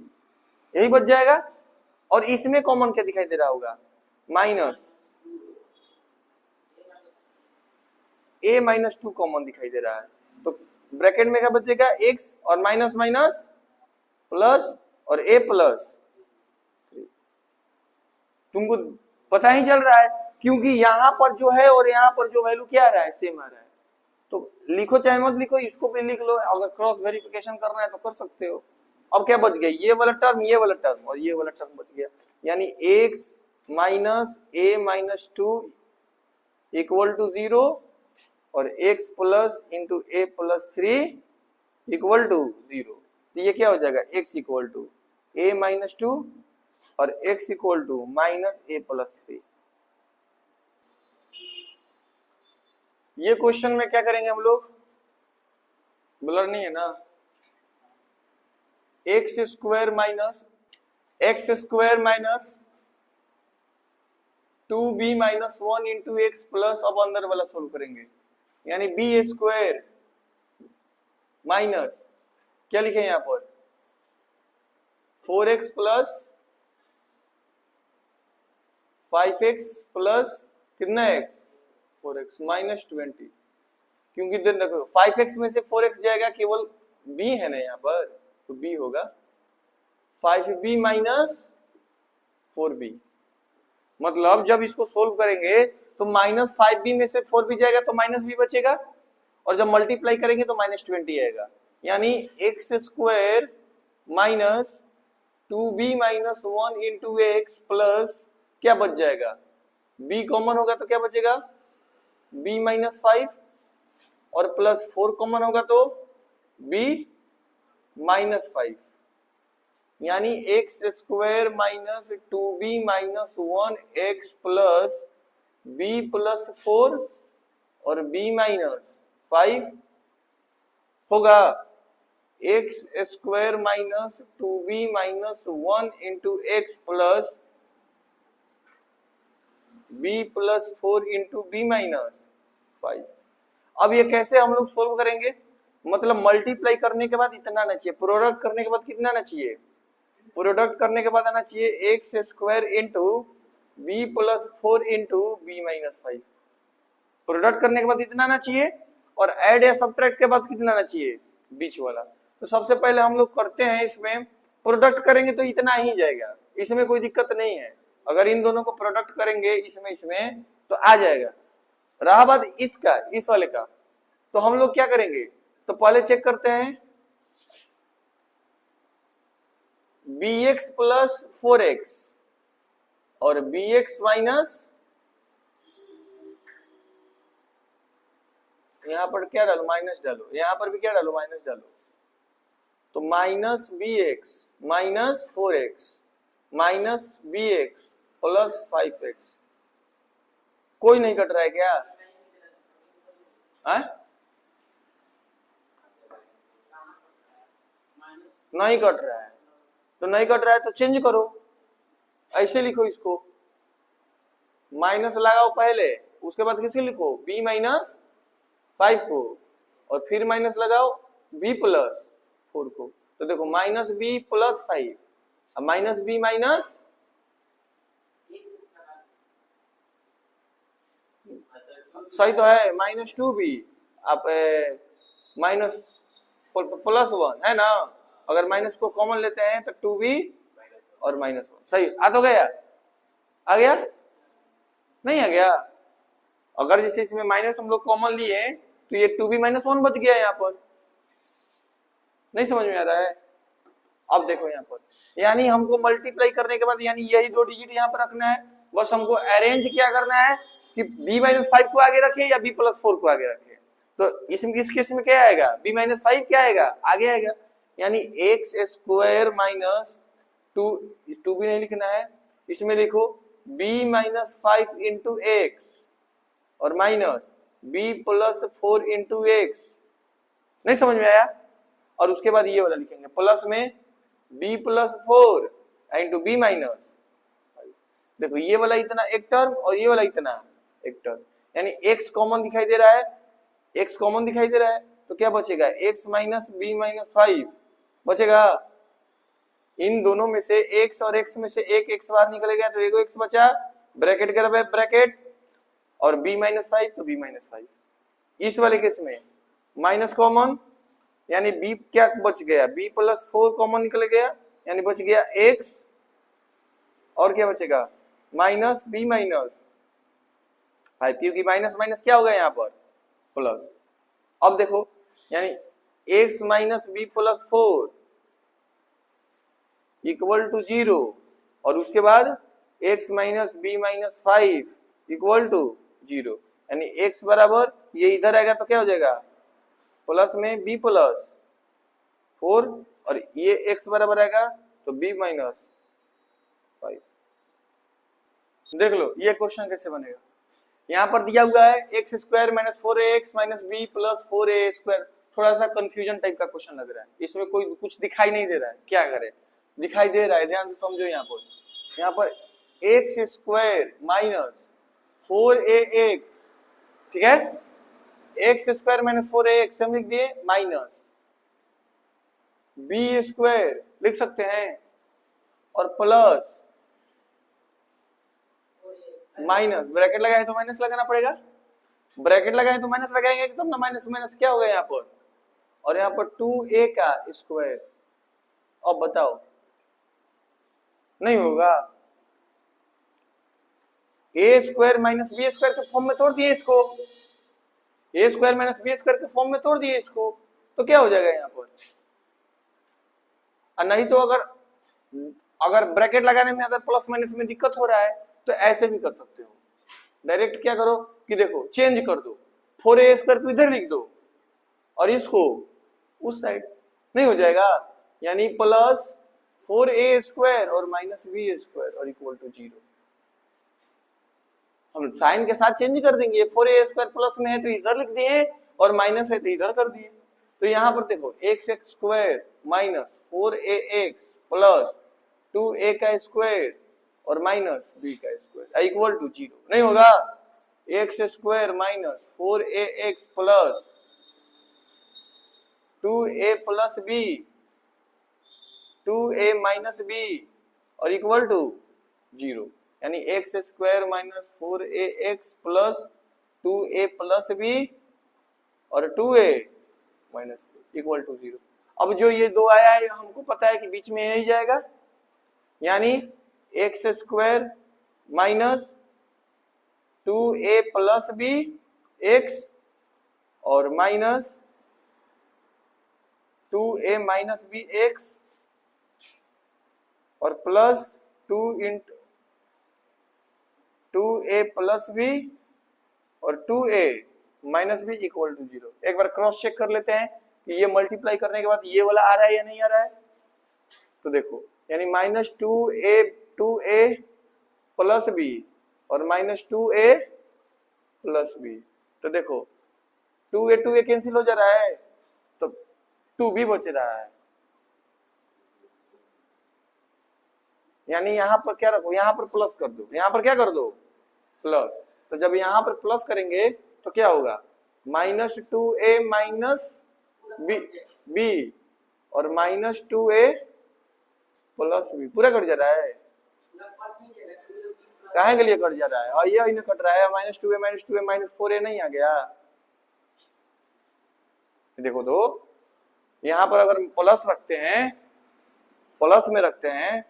यही बच जाएगा। और इसमें कॉमन क्या दिखाई दे रहा होगा, माइनस a माइनस 2 कॉमन दिखाई दे रहा है, तो ब्रैकेट में क्या बचेगा x और माइनस माइनस प्लस और a प्लस 3। तुमको पता ही चल रहा है क्योंकि यहाँ पर जो है और यहाँ पर जो वैल्यू क्या आ रहा है सेम आ रहा है। तो लिखो चाहे मत लिखो, इसको भी लिख लो, अगर क्रॉस वेरिफिकेशन करना है तो कर सकते हो। अब क्या बच गया, ये वाला टर्म, ये वाला टर्म और ये वाला टर्म बच गया, यानी x minus a minus 2 equal to 0 और x plus into a plus 3 equal to 0। तो ये क्या हो जाएगा, x equal to a minus 2 और x equal to minus A plus 3। ये क्वेश्चन में क्या करेंगे हम लोग, ब्लर नहीं है ना, x square minus 2b minus 1 into x plus, अब अंदर वाला सोल्व करेंगे, यानी बी स्क्वायर माइनस क्या लिखे यहां पर 4x प्लस 5x प्लस कितना x 4x माइनस 20, क्योंकि देखो 5x में से 4x जाएगा, केवल b है ना यहाँ पर, तो b होगा 5b माइनस 4b। मतलब जब इसको सोल्व करेंगे तो माइनस 5b में से 4b जाएगा तो माइनस b बचेगा, और जब मल्टीप्लाई करेंगे तो माइनस 20 आएगा, यानी x square minus 2b minus 1 into x plus क्या बच जाएगा, b कॉमन होगा तो क्या बचेगा b माइनस 5, और प्लस 4 कॉमन होगा तो b माइनस 5, यानी x square minus 2b minus 1 X plus b plus 4 और b माइनस 5 होगा X square minus 2b minus 1 into x plus b plus 4 into B minus 5। अब ये कैसे हम लोग सोल्व करेंगे, मतलब मल्टीप्लाई करने के बाद इतना आना चाहिए, प्रोडक्ट करने के बाद कितना आना चाहिए, प्रोडक्ट करने के बाद आना चाहिए X square into B plus 4 into B minus 5। Product करने के बाद इतना आना चाहिए, और ऐड या सब्ट्रैक्ट के बाद कितना आना चाहिए बीच वाला। तो सबसे पहले हम लोग करते हैं, इसमें प्रोडक्ट करेंगे तो इतना ही जाएगा, इसमें कोई दिक्कत नहीं है, अगर इन दोनों को प्रोडक्ट करेंगे इसमें तो आ जाएगा। रहा बात इसका, इस वाले का, तो हम लोग क्या करेंगे, तो पहले चेक करते हैं bx प्लस 4x और bx माइनस, यहां पर क्या डालो माइनस डालो, यहां पर भी क्या डालो माइनस डालो, तो minus bx minus 4x minus bx plus 5x। कोई नहीं कट रहा है क्या है? नहीं कट रहा है, तो नहीं कट रहा है तो चेंज करो, ऐसे लिखो इसको, माइनस लगाओ पहले, उसके बाद किसे लिखो b माइनस 5 को, और फिर माइनस लगाओ b प्लस 4 को, तो देखो माइनस b प्लस 5, अब माइनस b माइनस, सही तो है, माइनस 2b, आप माइनस प्लस 1 है ना, अगर माइनस को कॉमन लेते हैं तो 2b और माइनस 1, सही आ तो गया, आ गया नहीं आ गया, अगर जैसे इसमें माइनस हम लोग कॉमन लिए तो ये 2b माइनस 1 बच गया यहाँ पर, नहीं समझ में आ रहा है? अब देखो यहाँ पर, यानी हमको मल्टीप्लाई करने के बाद यानी यही 2 डिजिट यहाँ पर रखना है, बस हमको अरेंज क्या करना है कि b माइनस 5 को आगे रखे या b प्लस 4 को आगे रखे, तो इसमें इस केस में क्या आएगा b माइनस 5 क्या आएगा आगे आएगा, यानी एक्स स्क्वायर माइनस 2 भी नहीं लिखना है, इसमें लिखो b माइनस 5 इंटू एक्स और minus b plus 4 into x, नहीं समझ में आया? और उसके बाद ये वाला लिखेंगे प्लस में b plus 4 into B minus, देखो ये वाला इतना एक टर्म और ये वाला इतना एक टर्म, यानी x कॉमन दिखाई दे रहा है, x कॉमन दिखाई दे रहा है, तो क्या बचेगा x माइनस बी माइनस 5 बचेगा, इन दोनों में से x और x में से एक x बाहर निकलेगा तो एक x बचा, ब्रैकेट कर ब्रैकेट, और b माइनस 5 तो b माइनस 5, इस वाले केस में माइनस कॉमन, यानी b क्या बच गया b प्लस 4 कॉमन निकल गया, यानी बच गया x, और क्या बचेगा माइनस b माइनस 5, क्योंकि माइनस माइनस क्या होगा यहाँ पर प्लस। अब देखो यानी x minus B plus 4 equal to 0, और उसके बाद x minus B minus 5 equal to 0, यानी x बराबर ये इधर आएगा तो क्या हो जाएगा प्लस में b प्लस 4, और ये x बराबर आएगा तो b माइनस 5। देख लो ये क्वेश्चन कैसे बनेगा। यहाँ पर दिया हुआ है X square minus 4ax minus B plus 4a square. थोड़ा सा कंफ्यूजन टाइप का क्वेश्चन लग रहा है, इसमें कोई कुछ दिखाई नहीं दे रहा है, क्या करे? दिखाई दे रहा है, ध्यान से समझो। यहाँ पर एक्स स्क्वायर माइनस 4ax, ठीक है, एक्स स्क्वायर माइनस 4ax हम लिख दिए, माइनस बी स्क्वायर लिख सकते हैं, और प्लस माइनस, ब्रैकेट लगाए तो माइनस लगाना पड़ेगा, ब्रैकेट लगाए तो माइनस लगाएंगे तब ना, माइनस माइनस क्या होगा यहाँ पर, और यहाँ पर 2a का स्क्वायर। अब बताओ, नहीं होगा? ए स्क्वायर माइनस बी स्क्वायर के फॉर्म में तोड़ दिए इसको, ए स्क्वायर माइनस बी स्क्वायर के फॉर्म में तोड़ दिए इसको, तो क्या हो जाएगा यहाँ पर? नहीं तो अगर ब्रैकेट लगाने में अगर प्लस माइनस में दिक्कत हो रहा है तो ऐसे भी कर सकते हो, डायरेक्ट क्या करो कि देखो चेंज कर दो, 4a स्क्वायर को इधर लिख दो और इसको उस साइड, नहीं हो जाएगा? यानी प्लस 4a स्क्वायर और माइनस b स्क्वायर और इक्वल टू 0। हम साइन के साथ चेंज कर देंगे, 4a स्क्वायर प्लस में है तो इधर लिख दिए और माइनस है तो इधर कर दिए। तो यहाँ पर देखो x square minus 4ax plus 2a का स्क्वायर और माइनस b का स्क्वायर इक्वल टू 0, नहीं होगा? X square minus 4ax plus 2a plus b, 2a minus b और इक्वल टू 0, यानी x square minus 4ax plus 2a plus b और 2a minus equal to 0। अब जो ये दो आया है हमको पता है कि बीच में यही जाएगा, यानी x square minus 2a plus b x और minus 2a minus b x और plus 2 into 2a plus b और 2a minus b equal to 0। एक बार क्रॉस चेक कर लेते हैं कि ये मल्टीप्लाई करने के बाद ये वाला आ रहा है या नहीं आ रहा है। तो देखो यानी माइनस 2a प्लस b और माइनस 2a प्लस b, तो देखो 2a कैंसिल हो जा रहा है तो 2b बच रहा है, यानी यहाँ पर क्या रखो, यहाँ पर प्लस कर दो, यहाँ पर क्या कर दो प्लस। तो जब यहाँ पर प्लस करेंगे तो क्या होगा, माइनस 2a माइनस b और माइनस 2a प्लस b पूरा कट जा रहा है, काहे के लिए कट जा रहा है? और ये इन्हें कट रहा है, माइनस 2a माइनस 4a नहीं आ गया। देखो तो यहाँ पर अगर प्लस रखते हैं, प्लस में रखते हैं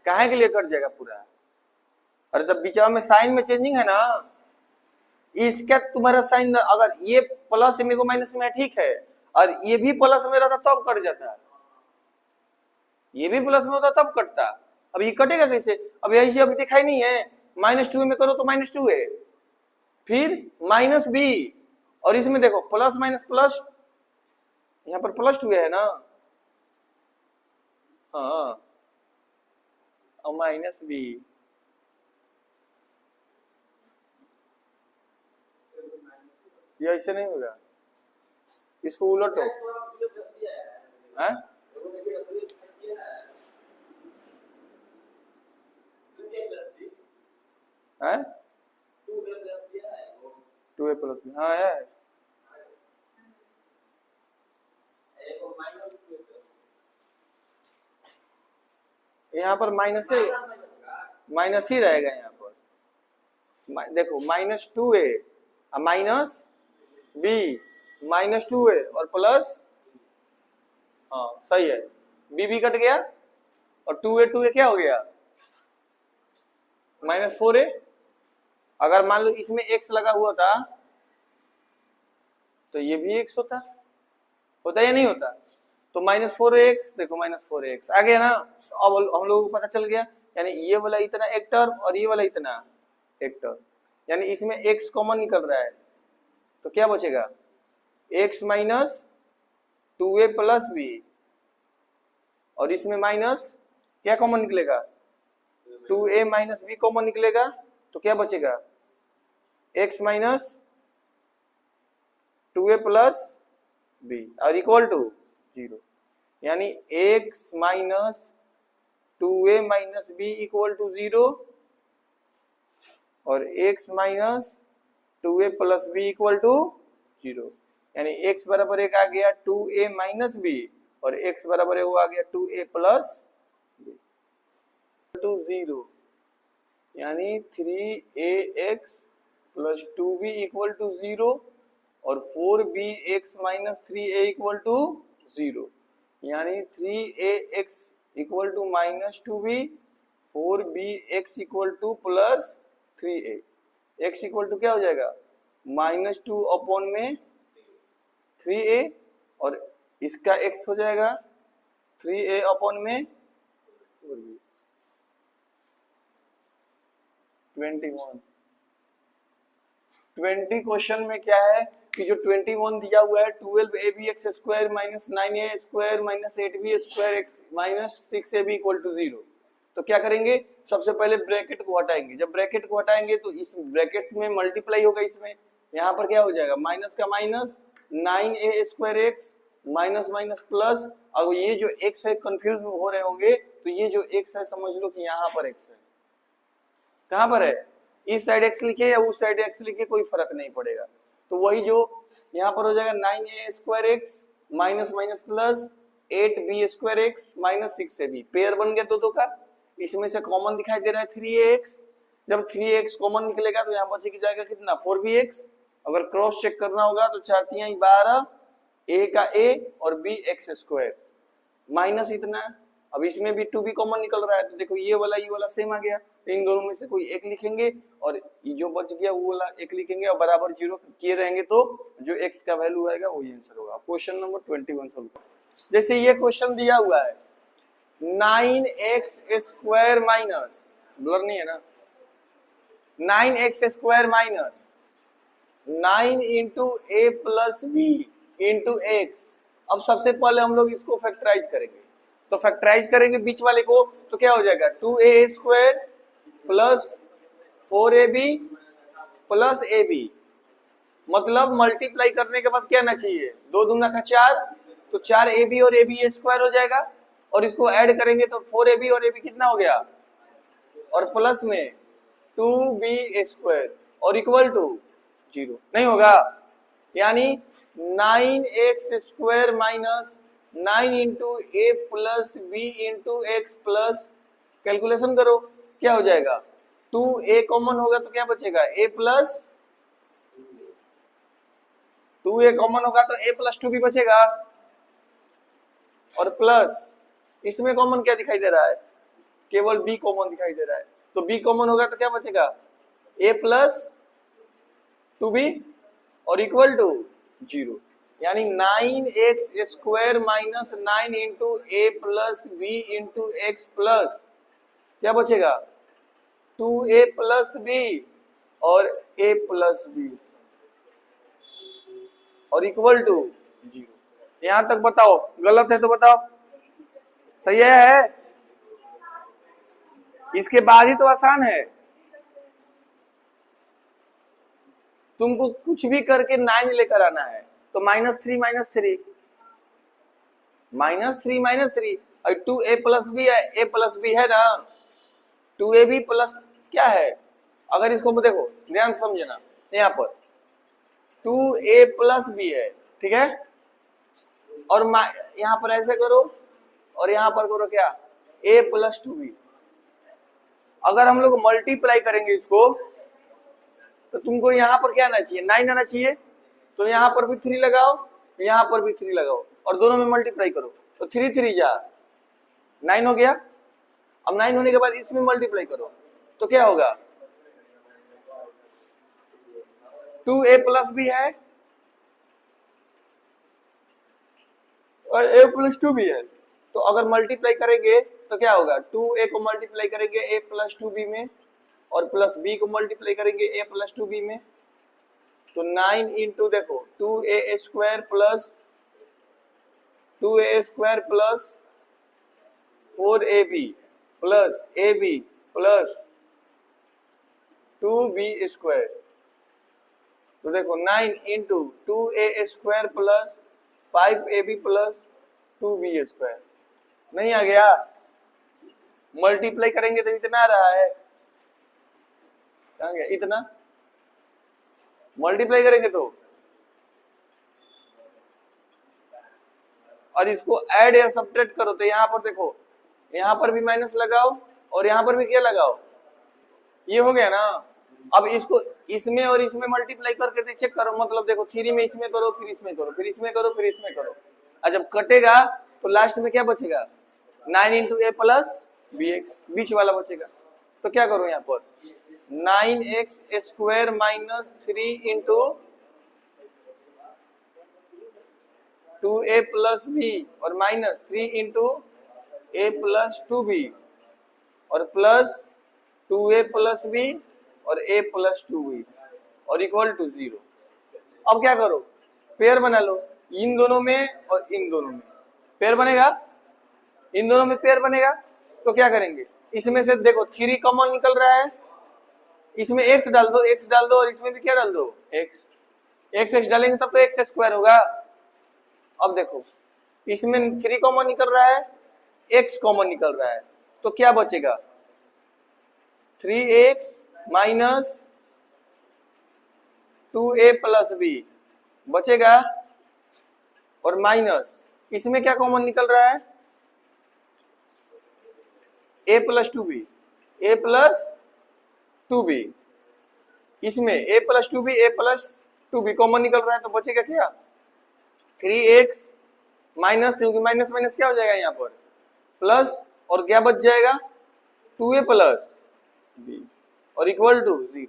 काहे के लिए कट जाएगा पूरा? और जब बीच में साइन में चेंजिंग है ना, इसका तुम्हारा साइन अगर ये प्लस में को माइनस में है ठीक है, और ये भी प्लस में रहता तब कट जाता है, ये भी प्लस में होता तब कटता। अब ये कटेगा कैसे? अब यही अभी दिखाई नहीं है, माइनस 2 में करो तो माइनस 2 है, फिर माइनस b और इसमें देखो प्लस माइनस प्लस, यहाँ पर प्लस 2 है ना, हाँ, और माइनस b, ये ऐसे नहीं होगा, इसको उलटो, हैं? हैं? 2a प्लस b, हाँ है, यहाँ पर माइनस ही रहेगा। यहाँ पर देखो minus 2a minus b minus 2a और प्लस, हाँ सही है, b भी कट गया और 2a क्या हो गया माइनस 4a। अगर मान लो इसमें x लगा हुआ था तो ये भी x होता या नहीं होता? तो -4x, देखो -4x आ गया ना। अब हम लोगों को पता चल गया, यानी ये वाला इतना एक टर्म और ये वाला इतना एक टर्म, यानी इसमें x कॉमन निकल रहा है, तो क्या बचेगा x minus 2a plus B, और इसमें माइनस क्या कॉमन निकलेगा 2a माइनस बी कॉमन निकलेगा, तो क्या बचेगा x minus 2a plus B और इक्वल टू 0, यानी x minus 2a minus B equal to 0 और x minus 2a plus B equal to 0, यानी x बराबर एक आ गया 2a माइनस बी और x बराबर वो आ गया 2a प्लस बी टू 0, यानी 3ax plus 2b equal to 0 और 4bx minus 3a equal to 0, यानी 3ax equal to minus 2b, 4bx equal to plus 3a, x equal to क्या हो जाएगा -2 अपॉन में 3a और इसका x हो जाएगा 3a अपॉन में 20 क्वेश्चन में क्या है कि जो 21 दिया हुआ है 12ab square minus 9a square minus 8b square minus 6ab equal to 0, तो क्या करेंगे सबसे पहले ब्रैकेट को हटाएंगे, जब ब्रैकेट को हटाएंगे तो इस ब्रैकेट्स में मल्टीप्लाई होगा, इसमें यहाँ पर क्या हो जाएगा माइनस का minus 9a square x minus minus plus, और ये जो x है कंफ्यूज हो रहे होंगे, तो ये जो x है समझ लो कि यहाँ पर x है, कहां पर है इस साइड x लिखे या उस साइड x लिखे कोई फर्क नहीं पड़ेगा, तो वही जो यहाँ पर हो जाएगा 9a square x minus minus plus 8b square x minus 6ab, pair बन गया दो का, इसमें से कॉमन दिखाई दे रहा है 3ax, जब 3ax कॉमन निकलेगा तो यहाँ बचे की जाएगा कितना 4bx, अगर क्रॉस चेक करना होगा तो 4 3 12 a का a और b x स्क्वायर माइनस इतना, अब इसमें भी 2b कॉमन निकल रहा है, तो देखो ये वाला सेम आ गया, इन दोनों में से कोई एक लिखेंगे और जो बच गया वो वाला एक लिखेंगे और बराबर 0 किए रहेंगे, तो जो x का वैल्यू आएगा वही आंसर होगा। क्वेश्चन नंबर 21 सोल्व करो। जैसे ये क्वेश्चन दिया हुआ है 9x स्क्वायर माइनस, ब्लर नहीं है ना, 9x square minus 9 into a plus B into x, अब सबसे पहले हम लोग इसको फैक्टराइज करेंगे, तो फैक्टराइज करेंगे बीच वाले को, तो क्या हो जाएगा 2a square plus 4ab plus ab, मतलब मल्टीप्लाई करने के बाद क्या आना चाहिए 2 दूना का 4, तो 4ab और ab स्क्वायर हो जाएगा, और इसको ऐड करेंगे तो 4ab और ab कितना हो गया, और प्लस में 2b स्क्वायर और इक्वल टू 0 नहीं होगा, यानी 9x square minus 9 into a plus B into x plus, calculation करो क्या हो जाएगा 2a कॉमन होगा तो क्या बचेगा a प्लस 2a कॉमन होगा तो a प्लस 2b बचेगा, और प्लस इसमें कॉमन क्या दिखाई दे रहा है केवल b कॉमन दिखाई दे रहा है, तो b कॉमन होगा तो क्या बचेगा a प्लस 2b और इक्वल टू 0, यानी 9x square minus 9 into a plus B into x plus क्या बचेगा 2a प्लस बी और a प्लस बी और इक्वल टू 0, यहां तक बताओ, गलत है तो बताओ, सही है इसके बाद ही तो आसान है, तुमको कुछ भी करके 9 लेकर आना है, तो -3 माइनस थ्री और 2a प्लस बी है, a प्लस बी है ना, 2ab प्लस क्या है, अगर इसको देखो ध्यान से समझना, यहाँ पर 2a प्लस बी है, ठीक है, और यहाँ पर ऐसे करो और यहाँ पर करो क्या a प्लस 2b, अगर हम लोग मल्टीप्लाई करेंगे इसको तो तुमको यहाँ पर क्या आना चाहिए 9 आना चाहिए, तो यहाँ पर भी 3 लगाओ, यहाँ पर भी 3 लगाओ और दोनों में मल्टीप्लाई करो, तो 3 3 जा 9 हो गया, अब 9 होने के बाद इसमें मल्टीप्लाई करो तो क्या होगा 2a प्लस बी है और a प्लस टू भी है, तो अगर मल्टीप्लाई करेंगे तो क्या होगा, 2a को मल्टीप्लाई करेंगे a प्लस टू बी में, और प्लस b को मल्टीप्लाई करेंगे a प्लस टू बी में, तो 9 इंटू देखो 2a square plus 4ab plus ab plus 2b square, तो देखो 9 into 2a square plus 5ab plus 2b square, नहीं आ गया? मल्टीप्लाई करेंगे तो इतना आ रहा है, कहाँ गया इतना? मल्टीप्लाई करेंगे तो, और इसको ऐड या सब्ट्रैक्ट करो तो यहाँ पर देखो, यहाँ पर भी माइनस लगाओ और यहाँ पर भी क्या लगाओ, ये हो गया ना। अब इसको इसमें और इसमें मल्टीप्लाई करके चेक करो, मतलब देखो 3 में इसमें करो, फिर इसमें करो, फिर इसमें करो, फिर इसमें करो, और जब कटेगा तो लास्ट में क्या बचेगा, 9 into a plus b x, बीच वाला बचेगा। तो क्या करो यहाँ पर 9x square minus 3 into 2a plus B और minus 3 into a plus 2b और प्लस 2a प्लस b और a प्लस 2b और इक्वल टू 0। अब क्या करो, पेयर बना लो, इन दोनों में और इन दोनों में पेयर बनेगा, इन दोनों में पेयर बनेगा। तो क्या करेंगे, इसमें से देखो 3 कॉमन निकल रहा है, इसमें x डाल दो, x डाल दो, और इसमें भी क्या डाल दो, x डालेंगे तब तो x स्क्वायर होगा। अब देखो इसमें 3 कॉमन निकल रहा है, x कॉमन निकल रहा है, तो क्या बचेगा 3x minus 2a plus b बचेगा, और माइनस इसमें क्या कॉमन निकल रहा है, a plus 2b, a plus 2b, इसमें a plus 2b, a plus 2b common निकल रहा है, तो बचेगा क्या 3x माइनस, क्योंकि माइनस माइनस क्या हो जाएगा यहाँ पर प्लस, और क्या बच जाएगा 2a प्लस b और इक्वल टू 0,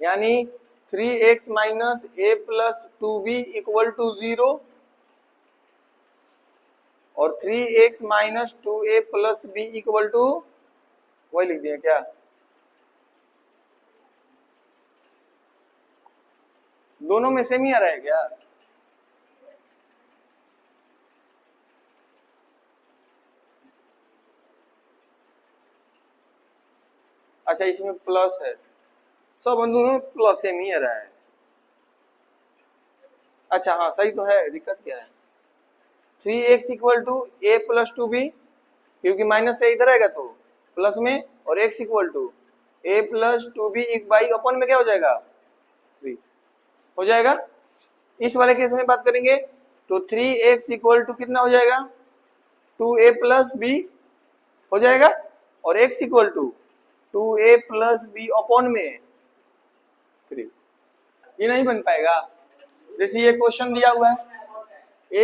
यानी 3x minus a plus 2b equal to 0, और 3x minus 2a plus b equal to, वही लिख दिया क्या, दोनों में सेम ही आ रहा है क्या? अच्छा इसमें प्लस है, सब दोनों में प्लस सेम ही आ रहा है। अच्छा हाँ सही तो है, दिक्कत क्या है, 3x equal to a plus 2b, क्योंकि माइनस से इधर आएगा तो प्लस में, और x equal to a plus 2b एक बाई अपन में क्या हो जाएगा 3 हो जाएगा। इस वाले केस में बात करेंगे तो 3x इक्वल टू कितना हो जाएगा 2a प्लस b हो जाएगा, और x equal to 2a plus b upon में 3, ये नहीं बन पाएगा। जैसे ये क्वेश्चन दिया हुआ है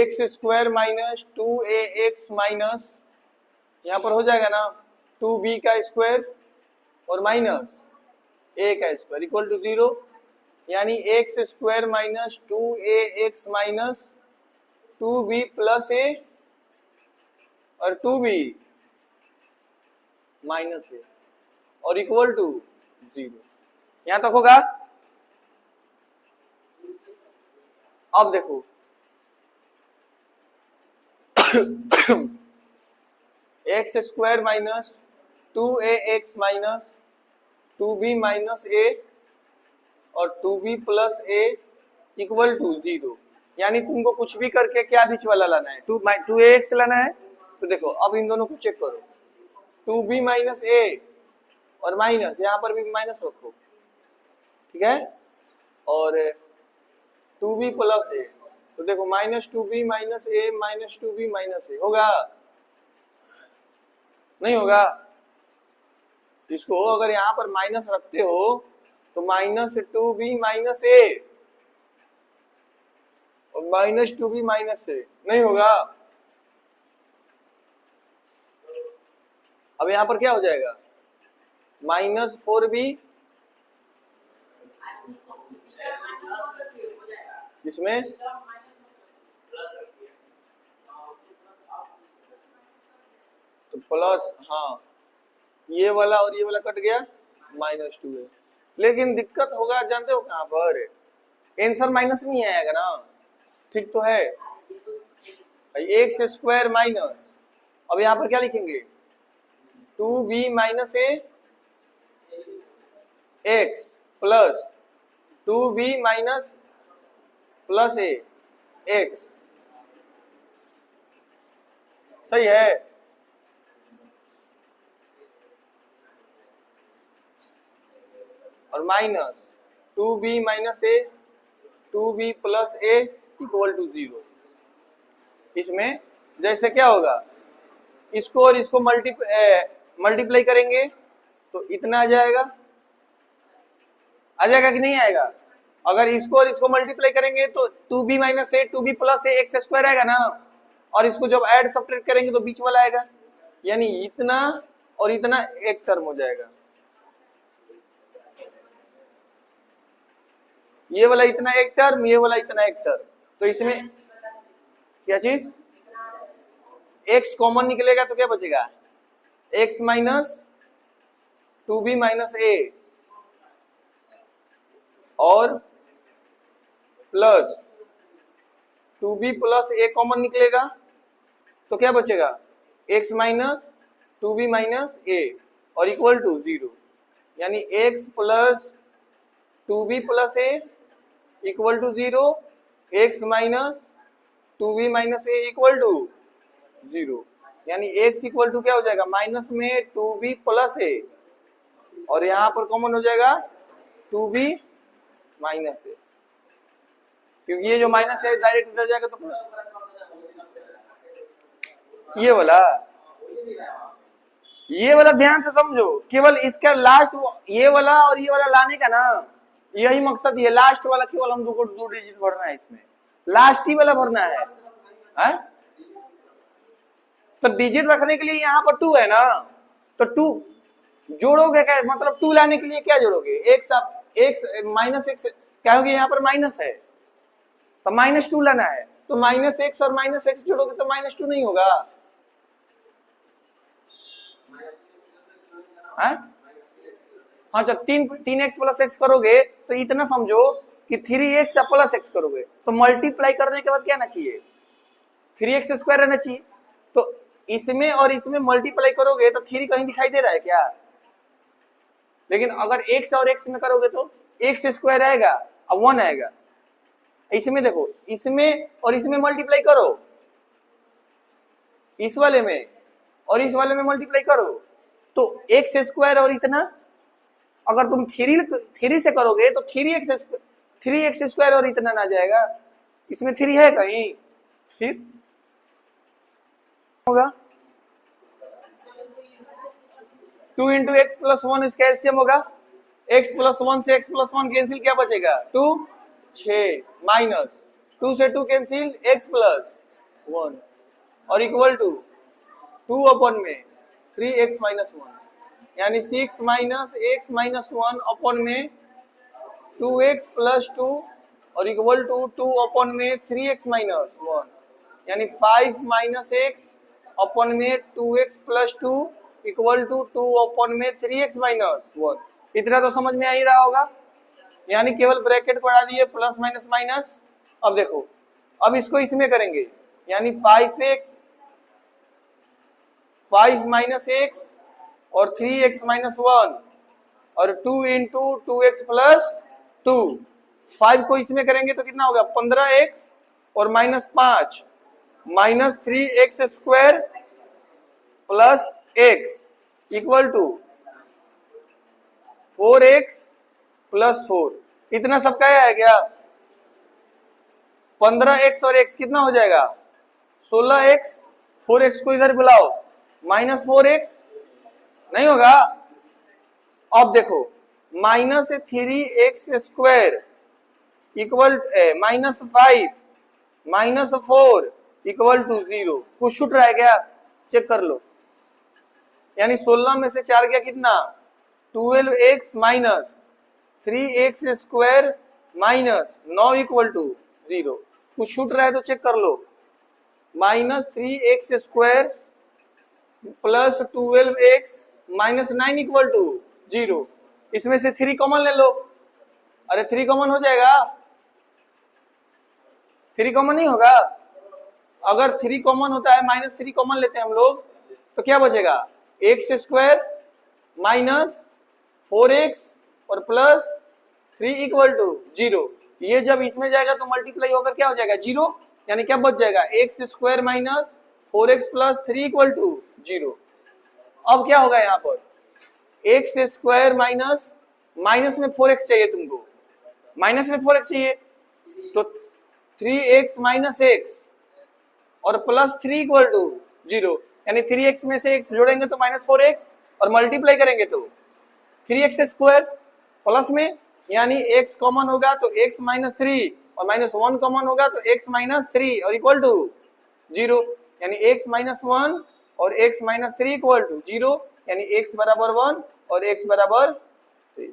x square minus 2ax minus, यहाँ पर हो जाएगा ना 2b का स्क्वायर और माइनस a का स्क्वायर इक्वल टू 0, यानी x square minus 2ax minus 2b plus a और 2b माइनस a और इक्वल टू 0, यहां तक होगा। अब देखो x square minus 2ax minus 2b minus a और 2b plus a equal to 0, यानी तुमको कुछ भी करके क्या बीच वाला लाना है, 2ax लाना है। तो देखो अब इन दोनों को चेक करो, 2b माइनस a और माइनस, यहाँ पर भी माइनस रखो, ठीक है, और 2b प्लस a, तो देखो minus 2b minus a minus 2b minus a होगा, नहीं होगा? इसको अगर यहाँ पर माइनस रखते हो तो माइनस 2b माइनस a और माइनस 2b माइनस a नहीं होगा। अब यहाँ पर क्या हो जाएगा माइनस 4b, इसमें प्लस, हाँ ये वाला और ये वाला कट गया, -2a। लेकिन दिक्कत होगा जानते हो कहां पर, आंसर माइनस नहीं आएगा ना, ठीक तो है, एक्स स्क्वायर माइनस, अब यहाँ पर क्या लिखेंगे 2b minus a x plus 2b minus plus a x, सही है। और minus 2b minus a 2b plus A equal to 0। इसमें जैसे क्या होगा, इसको और इसको मल्टीप्लाई करेंगे तो इतना आ जाएगा कि नहीं आएगा। अगर इसको और इसको मल्टीप्लाई करेंगे तो 2b minus a 2b plus a x square आएगा ना, और इसको जब ऐड सब्ट्रैक्ट करेंगे तो बीच वाला आएगा, यानी इतना और इतना एक टर्म हो जाएगा, ये वाला इतना एक टर्म, ये वाला इतना एक टर्म। तो इसमें क्या चीज, x कॉमन निकलेगा तो क्या बचेगा, x माइनस 2b माइनस ए और प्लस 2b प्लस ए कॉमन निकलेगा तो क्या बचेगा, x माइनस 2b माइनस ए और इक्वल टू 0, यानी x plus 2b plus A equal to 0, x minus 2b minus A equal to 0, यानी x इक्वल टू क्या हो जाएगा, माइनस में 2b प्लस ए और यहां पर कॉमन हो जाएगा 2b माइनस ए, क्योंकि ये जो माइनस है डायरेक्ट इधर जाएगा तो प्लस, ये वाला ध्यान से समझो, केवल इसका लास्ट ये वाला और ये वाला लाने का ना, यही मकसद, ये लास्ट वाला केवल हम दो डिजिट भरना है, इसमें लास्ट ही वाला भरना है? तो डिजिट रखने के लिए यहाँ पर 2 है ना, तो 2 जोड़ोगे क्या, मतलब 2 लाने के लिए क्या जोड़ोगे, एक्स माइनस एक्स, क्या होगी यहाँ पर माइनस है तो -2 लाना है, तो -x और -x जोड़ोगे तो -2 नहीं होगा, हाँ जब 3x प्लस एक्स करोगे तो इतना समझो कि 3x या प्लस एक्स करोगे तो मल्टीप्लाई करने के बाद क्या आना चाहिए, 3x स्क्वायर रहना चाहिए। तो इसमें और इसमें मल्टीप्लाई करोगे तो 3 कहीं दिखाई दे रहा है क्या, लेकिन अगर x और x में करोगे तो x स्क्वायर आएगा और 1 आएगा। इसमें देखो, इसमें और इसमें मल्टीप्लाई करो, इस वाले में और इस वाले में मल्टीप्लाई करो तो एक्स स्क्वायर और इतना, अगर तुम 3 से करोगे तो 3x स्क्वायर और इतना ना जाएगा, इसमें 3 है कहीं, फिर होगा 2 इंटू एक्स प्लस 1, इसका एलसीएम होगा, x प्लस 1 से x प्लस 1 कैंसिल, क्या बचेगा 2, 6 माइनस 2 से 2 कैंसिल, x प्लस 1 और इक्वल टू 2 अपन में 3x माइनस 1, यानी 6 माइनस x माइनस 1 अपन में 2x प्लस 2 और इक्वल टू 2 अपन में 3x माइनस 1, यानी 5 माइनस x अपन में 2x प्लस 2 इक्वल टू 2 अपन में 3x माइनस 1। इतना तो समझ में आ ही रहा होगा, यानी केवल ब्रैकेट बढ़ा दिए, प्लस माइनस माइनस। अब देखो, अब इसको इसमें करेंगे, यानी 5 माइनस x और 3x माइनस 1 और 2 इंटू 2x प्लस 2, 5 को इसमें करेंगे तो कितना होगा 15x और -5 minus 3x square plus x equal to 4x plus 4। इतना सबका है क्या, 15x और x कितना हो जाएगा 16x, 4x को इधर बुलाओ, -4x नहीं होगा। अब देखो, minus 3x square equal -5 minus 4 equal to 0, कुछ छूट रहा है क्या, चेक कर लो, यानी 16 में से 4 गया कितना 12x minus 3x square minus 9 equal to 0, कुछ छूट रहा है तो चेक कर लो, -3x square plus 12x minus 9 equal to 0। इसमें से 3 कॉमन ले लो। अरे 3 कॉमन हो जाएगा? 3 कॉमन नहीं होगा। अगर 3 कॉमन होता है, -3 कॉमन लेते हैं हम लोग, तो क्या बचेगा? एक्स स्क्वायर माइनस 4x और प्लस 3 इक्वल टू 0। ये जब इसमें जाएगा तो मल्टीप्लाई होकर क्या हो जाएगा? 0। यानी क्या बच जाएगा? X square minus 4x plus 3 equal to 0। अब क्या होगा यहाँ पर? एक्स स्क्वायर माइनस माइनस में 4x चाहिए तुमको, माइनस में 4x चाहिए, तो 3x माइनस एक्स और प्लस 3 इक्वल टू 0। यानी 3x में से x जोड़ेंगे तो -4x और मल्टीप्लाई करेंगे तो 3x स्क्वायर प्लस में, यानी x कॉमन होगा तो x माइनस 3 और -1 कॉमन होगा तो x माइनस 3 और इक्वल टू 0। यानी x माइनस 1 और x माइनस 3 इक्वल टू 0। यानी x बराबर 1 और x बराबर 3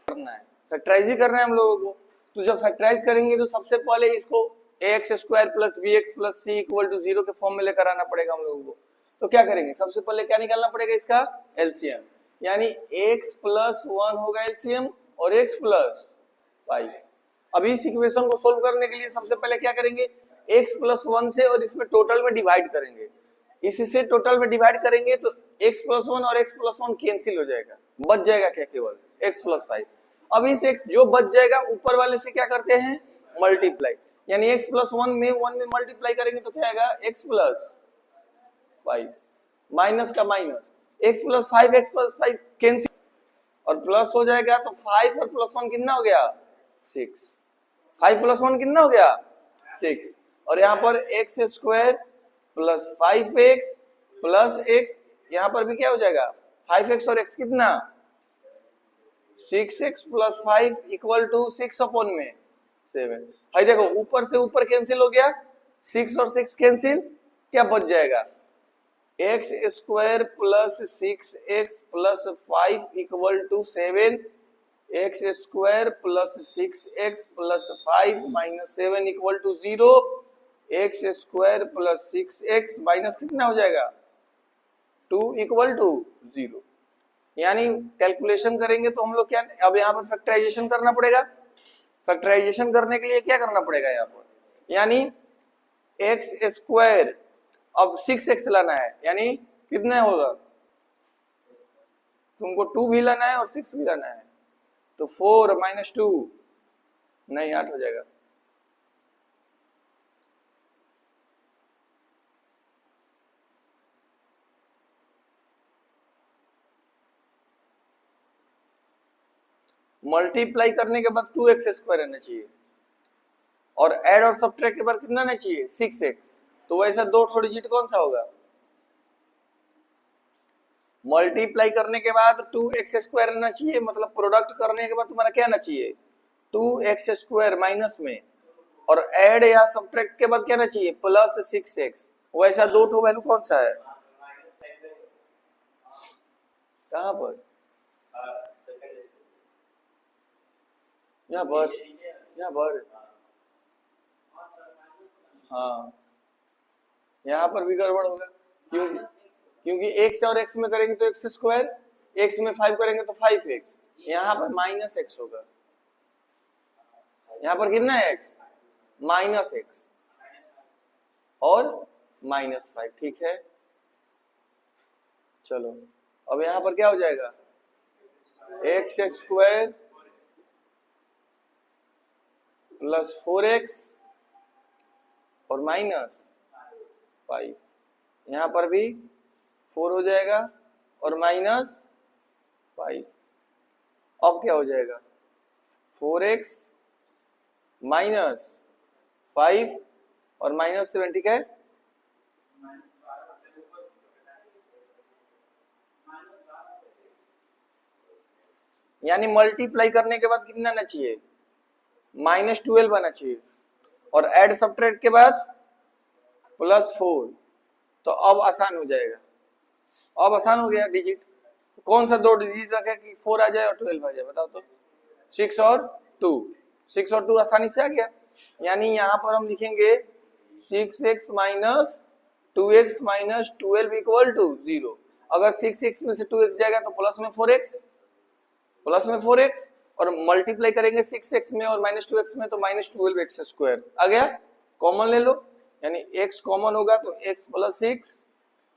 करना है। फैक्टराइज करना है हम लोगों को। तो जब फैक्टराइज करेंगे तो सबसे पहले इसको ax square plus bx plus c equal to 0 के फॉर्म में लेकर आना पड़ेगा हम लोगों को। तो क्या करेंगे? सबसे पहले क्या निकालना पड़ेगा? इसका एलसीएम, यानी x प्लस 1 होगा एलसीएम और x प्लस 5। अभी इस इक्वेशन को सोल्व करने के लिए सबसे पहले क्या करेंगे? x प्लस 1 से और इसमें टोटल में डिवाइड करेंगे। इससे टोटल में डिवाइड करेंगे तो x प्लस 1 और x प्लस 1 कैंसिल हो जाएगा, बच जाएगा क्या? केवल x प्लस 5। अब इस x जो बच जाएगा ऊपर वाले से क्या करते हैं? मल्टीप्लाई। यानी x प्लस 1 में मल्टीप्लाई करेंगे तो क्या आएगा? x प्लस 5 माइनस का माइनस, x प्लस 5 कैंसिल और प्लस हो जाएगा तो 5 और प्लस 1 कितना हो गया? 6। 5 प्लस 1 कितना हो गया? 6। और यहाँ पर x square plus 5x plus x, यहाँ पर भी क्या हो जाएगा? 5x और x कितना? 6x plus 5 equal to 6 upon में 7। भाई देखो ऊपर से ऊपर कैंसिल हो गया, 6 और 6 कैंसिल, क्या बच जाएगा? X square plus 6x plus 5 equal to 7। X square plus 6x plus 5 minus 7 equal to 0। X square plus 6x minus कितना हो जाएगा? 2 इक्वल टू 0। यानी कैलकुलेशन करेंगे तो हम लोग क्या, अब यहाँ पर फैक्टराइजेशन करना पड़ेगा। फैक्टराइजेशन करने के लिए क्या करना पड़ेगा यहाँ पर? यानी एक्स स्क्वायर, अब 6x लाना है, यानी कितना होगा? तुमको 2 भी लाना है और 6 भी लाना है, तो 4 माइनस 2 नहीं 8 हो जाएगा। मल्टीप्लाई करने के बाद 2x स्क्वायर रहना चाहिए और ऐड और सब्ट्रैक्ट के बाद कितना रहना चाहिए? 6x। तो वैसा दो थोड़ी डिजिट कौन सा होगा? मल्टीप्लाई करने के बाद 2x स्क्वायर रहना चाहिए, मतलब प्रोडक्ट करने के बाद तुम्हारा क्या आना चाहिए? 2x स्क्वायर माइनस में, और ऐड या सब्ट्रैक्ट के बाद क्या आना चाहिए? Plus 6x। वैसा दो ठो वैल्यू कौन सा है? कहां पर? यहाँ पर, यहाँ पर, हाँ यहाँ पर भी गड़बड़ होगा। क्योंकि x और x में करेंगे तो x स्क्वायर, x में 5 करेंगे तो 5x, यहाँ पर माइनस x होगा। यहाँ पर कितना है? x माइनस x और माइनस 5। ठीक है, चलो अब यहाँ पर क्या हो जाएगा? x स्क्वायर प्लस 4x और माइनस 5, यहाँ पर भी 4 हो जाएगा और माइनस 5। अब क्या हो जाएगा? 4x माइनस 5 और माइनस 7। ठीक है, यानी मल्टीप्लाई करने के बाद कितना आना चाहिए? -12 आना चाहिए और ऐड सब्ट्रैक्ट के बाद +4। तो अब आसान हो जाएगा, अब आसान हो गया डिजिट। तो कौन सा दो डिजिट रखे कि 4 आ जाए और 12 आ जाए? बताओ तो। 6 और 2, 6 और 2 आसानी से आ गया। यानी यहाँ पर हम लिखेंगे 6x minus 2x minus 12 equal to 0। अगर 6x में से 2x जाएगा तो प्लस में 4x, प्लस में 4x, और मल्टीप्लाई करेंगे 6x में और माइनस 2x में तो माइनस 12x स्क्वायर आ गया। कॉमन ले लो, यानी x कॉमन होगा तो x प्लस 6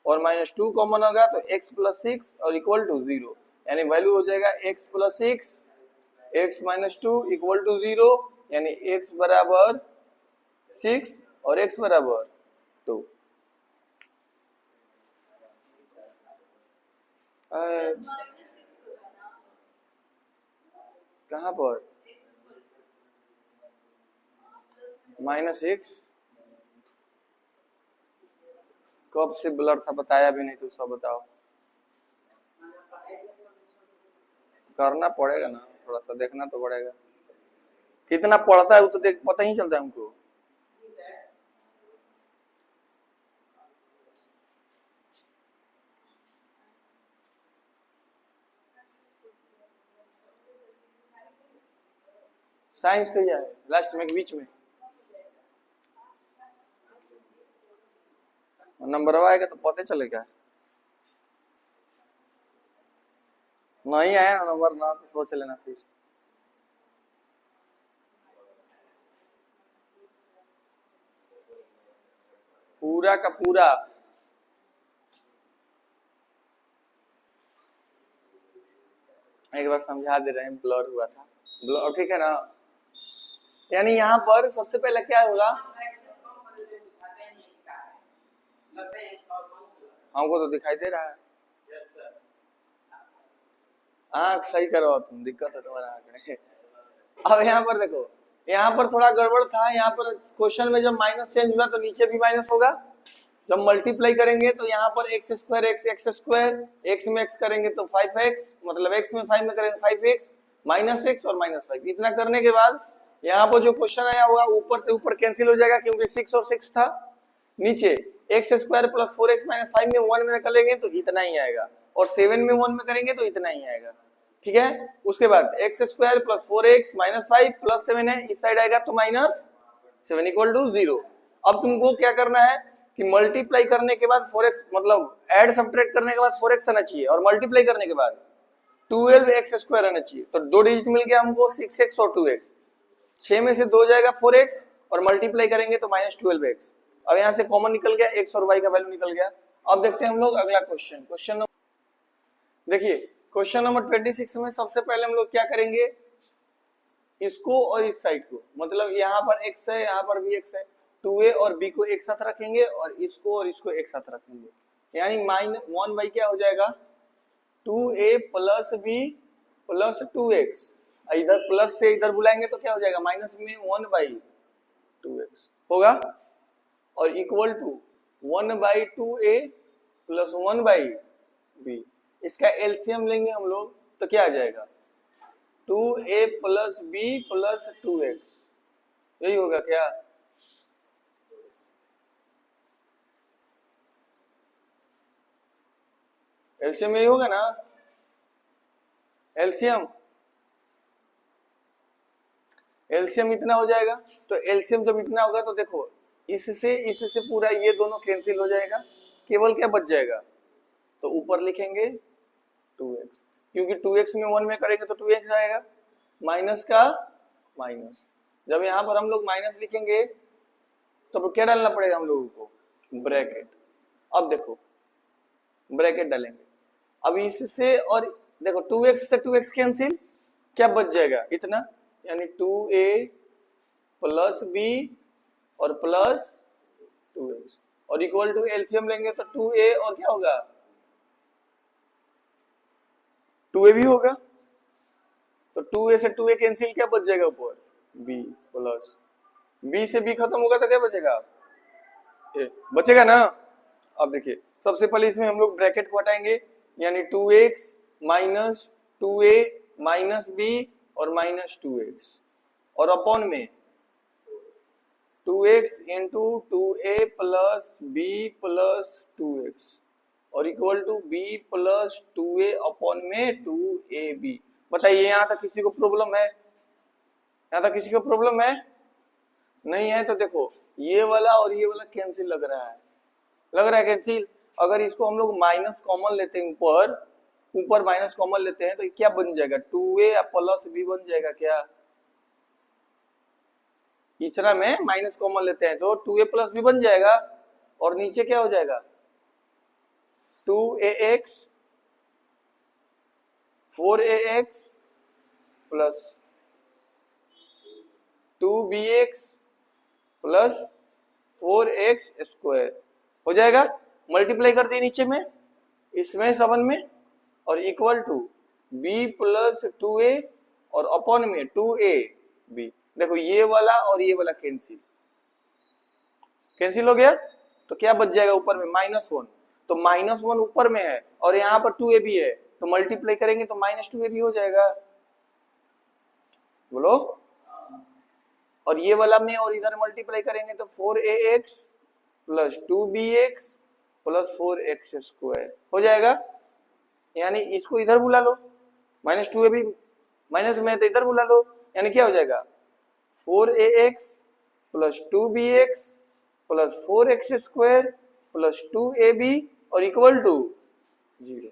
और माइनस 2 कॉमन होगा तो x प्लस 6 और इक्वल टू 0, यानी वैल्यू हो जाएगा x plus 6 x minus 2 equal to 0, यानी x बराबर 6 और x बराबर 2। कहाँ पर -6 कब से ब्लर था, बताया भी नहीं, तो सब बताओ। करना पड़ेगा ना, थोड़ा सा देखना तो पड़ेगा, कितना पड़ता है वो तो देख पता ही चलता है हमको। साइंस का है लास्ट में बीच में नंबर आएगा तो पता चलेगा। नहीं आया ना नंबर ना तो सोच लेना फिर। पूरा का पूरा एक बार समझा दे रहे हैं, ब्लर हुआ था, ब्लर ठीक है ना। यानी यहाँ पर सबसे पहले क्या होगा, हमको तो दिखाई दे रहा है। आँख सही करो, तुम दिक्कत है तुम्हारा आँख। अब यहाँ पर देखो, यहाँ पर थोड़ा गड़बड़ था, यहाँ पर क्वेश्चन में जब माइनस चेंज हुआ तो नीचे भी माइनस होगा। जब मल्टीप्लाई करेंगे तो यहाँ पर x square x square, x में एक्स करेंगे तो 5x, मतलब एक्स में 5 में करेंगे 5x माइनस एक्स और माइनस 5। इतना करने के बाद यहाँ पर जो क्वेश्चन आया होगा ऊपर से ऊपर कैंसिल हो जाएगा, क्योंकि 6 और 6 था। नीचे x square plus 4x minus 5 में 1 में करेंगे तो इतना ही आएगा, और 7 में 1 में करेंगे तो इतना ही आएगा। ठीक है, उसके बाद x square plus 4x minus 5 plus 7 है, इस साइड आएगा तो माइनस 7 इक्वल टू 0। अब तुमको क्या करना है कि मल्टीप्लाई करने के बाद 4x, मतलब ऐड सब्ट्रैक्ट करने के बाद 4x आना चाहिए, और मल्टीप्लाई करने के बाद 12x स्क्वायर आना चाहिए। तो दो डिजिट मिल गया हमको 6x और 2x, 6 में से 2 जाएगा 4x और मल्टीप्लाई करेंगे तो माइनस 12x। अब यहाँ से कॉमन निकल गया, x और y का वैल्यू निकल गया। अब देखते हैं हम लोग अगला क्वेश्चन। क्वेश्चन देखिए, क्वेश्चन नंबर 26 में सबसे पहले हम लोग क्या करेंगे, इसको और इस साइड को, मतलब यहाँ पर x है, यहाँ पर भी x है, 2a और b को एक साथ रखेंगे और इसको एक साथ रखेंगे, यानी -1 क्या हो जाएगा, 2a plus b plus 2x। इधर प्लस से इधर बुलाएंगे तो क्या हो जाएगा, माइनस में 1/2x होगा, और equal to 1/2a plus 1/b। इसका एलसीएम लेंगे हम लोग तो क्या आ जाएगा, 2a plus b plus 2x, यही होगा क्या। एलसीएम यही होगा ना, एलसीएम इतना हो जाएगा। तो एलसीएम जब इतना होगा तो देखो, इससे पूरा ये दोनों कैंसिल हो जाएगा, केवल क्या बच जाएगा, तो ऊपर लिखेंगे 2x, क्योंकि 2x में 1 में करेंगे तो 2x आएगा, माइनस का माइनस। जब यहाँ पर हम लोग माइनस लिखेंगे तो क्या डालना पड़ेगा हम लोगों को, ब्रैकेट। अब देखो ब्रैकेट डालेंगे, अब इससे और देखो 2x से 2x कैंसिल, क्या बच जाएगा इतना, यानी 2a प्लस b और प्लस 2x, और इक्वल टू एलसीएम लेंगे तो 2a और क्या होगा, 2a भी होगा। तो 2a से 2a कैंसिल, क्या बच जाएगा ऊपर, b प्लस b से b खत्म होगा तो क्या बचेगा, a बचेगा ना। अब देखिए सबसे पहले इसमें हम लोग ब्रैकेट को हटाएंगे, यानी 2x minus 2a minus b और माइनस 2x, और अपॉन में 2x into 2a plus b plus 2x, और equal to b plus 2a upon में 2ab। बताइए यहाँ तक किसी को प्रॉब्लम है, यहाँ तक किसी को प्रॉब्लम है, नहीं है तो देखो ये वाला और ये वाला कैंसिल लग रहा है, लग रहा है कैंसिल। अगर इसको हम लोग माइनस कॉमन लेते हैं, ऊपर माइनस कॉमन लेते हैं तो क्या बन जाएगा, 2a प्लस b बन जाएगा क्या। तीसरा में माइनस कॉमन लेते हैं तो 2a प्लस b बन जाएगा, और नीचे क्या हो जाएगा 2ax 4ax plus 2bx plus 4x square हो जाएगा। मल्टीप्लाई कर दिए नीचे में, इसमें 7 में, और equal to b plus 2a और अपॉन में 2ab। देखो ये वाला और ये वाला कैंसिल हो गया, तो क्या बच जाएगा ऊपर में -1। तो -1 ऊपर में है और यहाँ पर 2ab है, तो मल्टीप्लाई करेंगे तो -2ab हो जाएगा, बोलो। और ये वाला में और इधर मल्टीप्लाई करेंगे तो 4ax plus 2bx plus 4x square हो जाएगा। यानी इसको इधर बुला लो, -2ab माइनस में तो इधर बुला लो, यानी क्या हो जाएगा 4ax plus 2bx plus 4x square plus 2ab और इक्वल टू 0।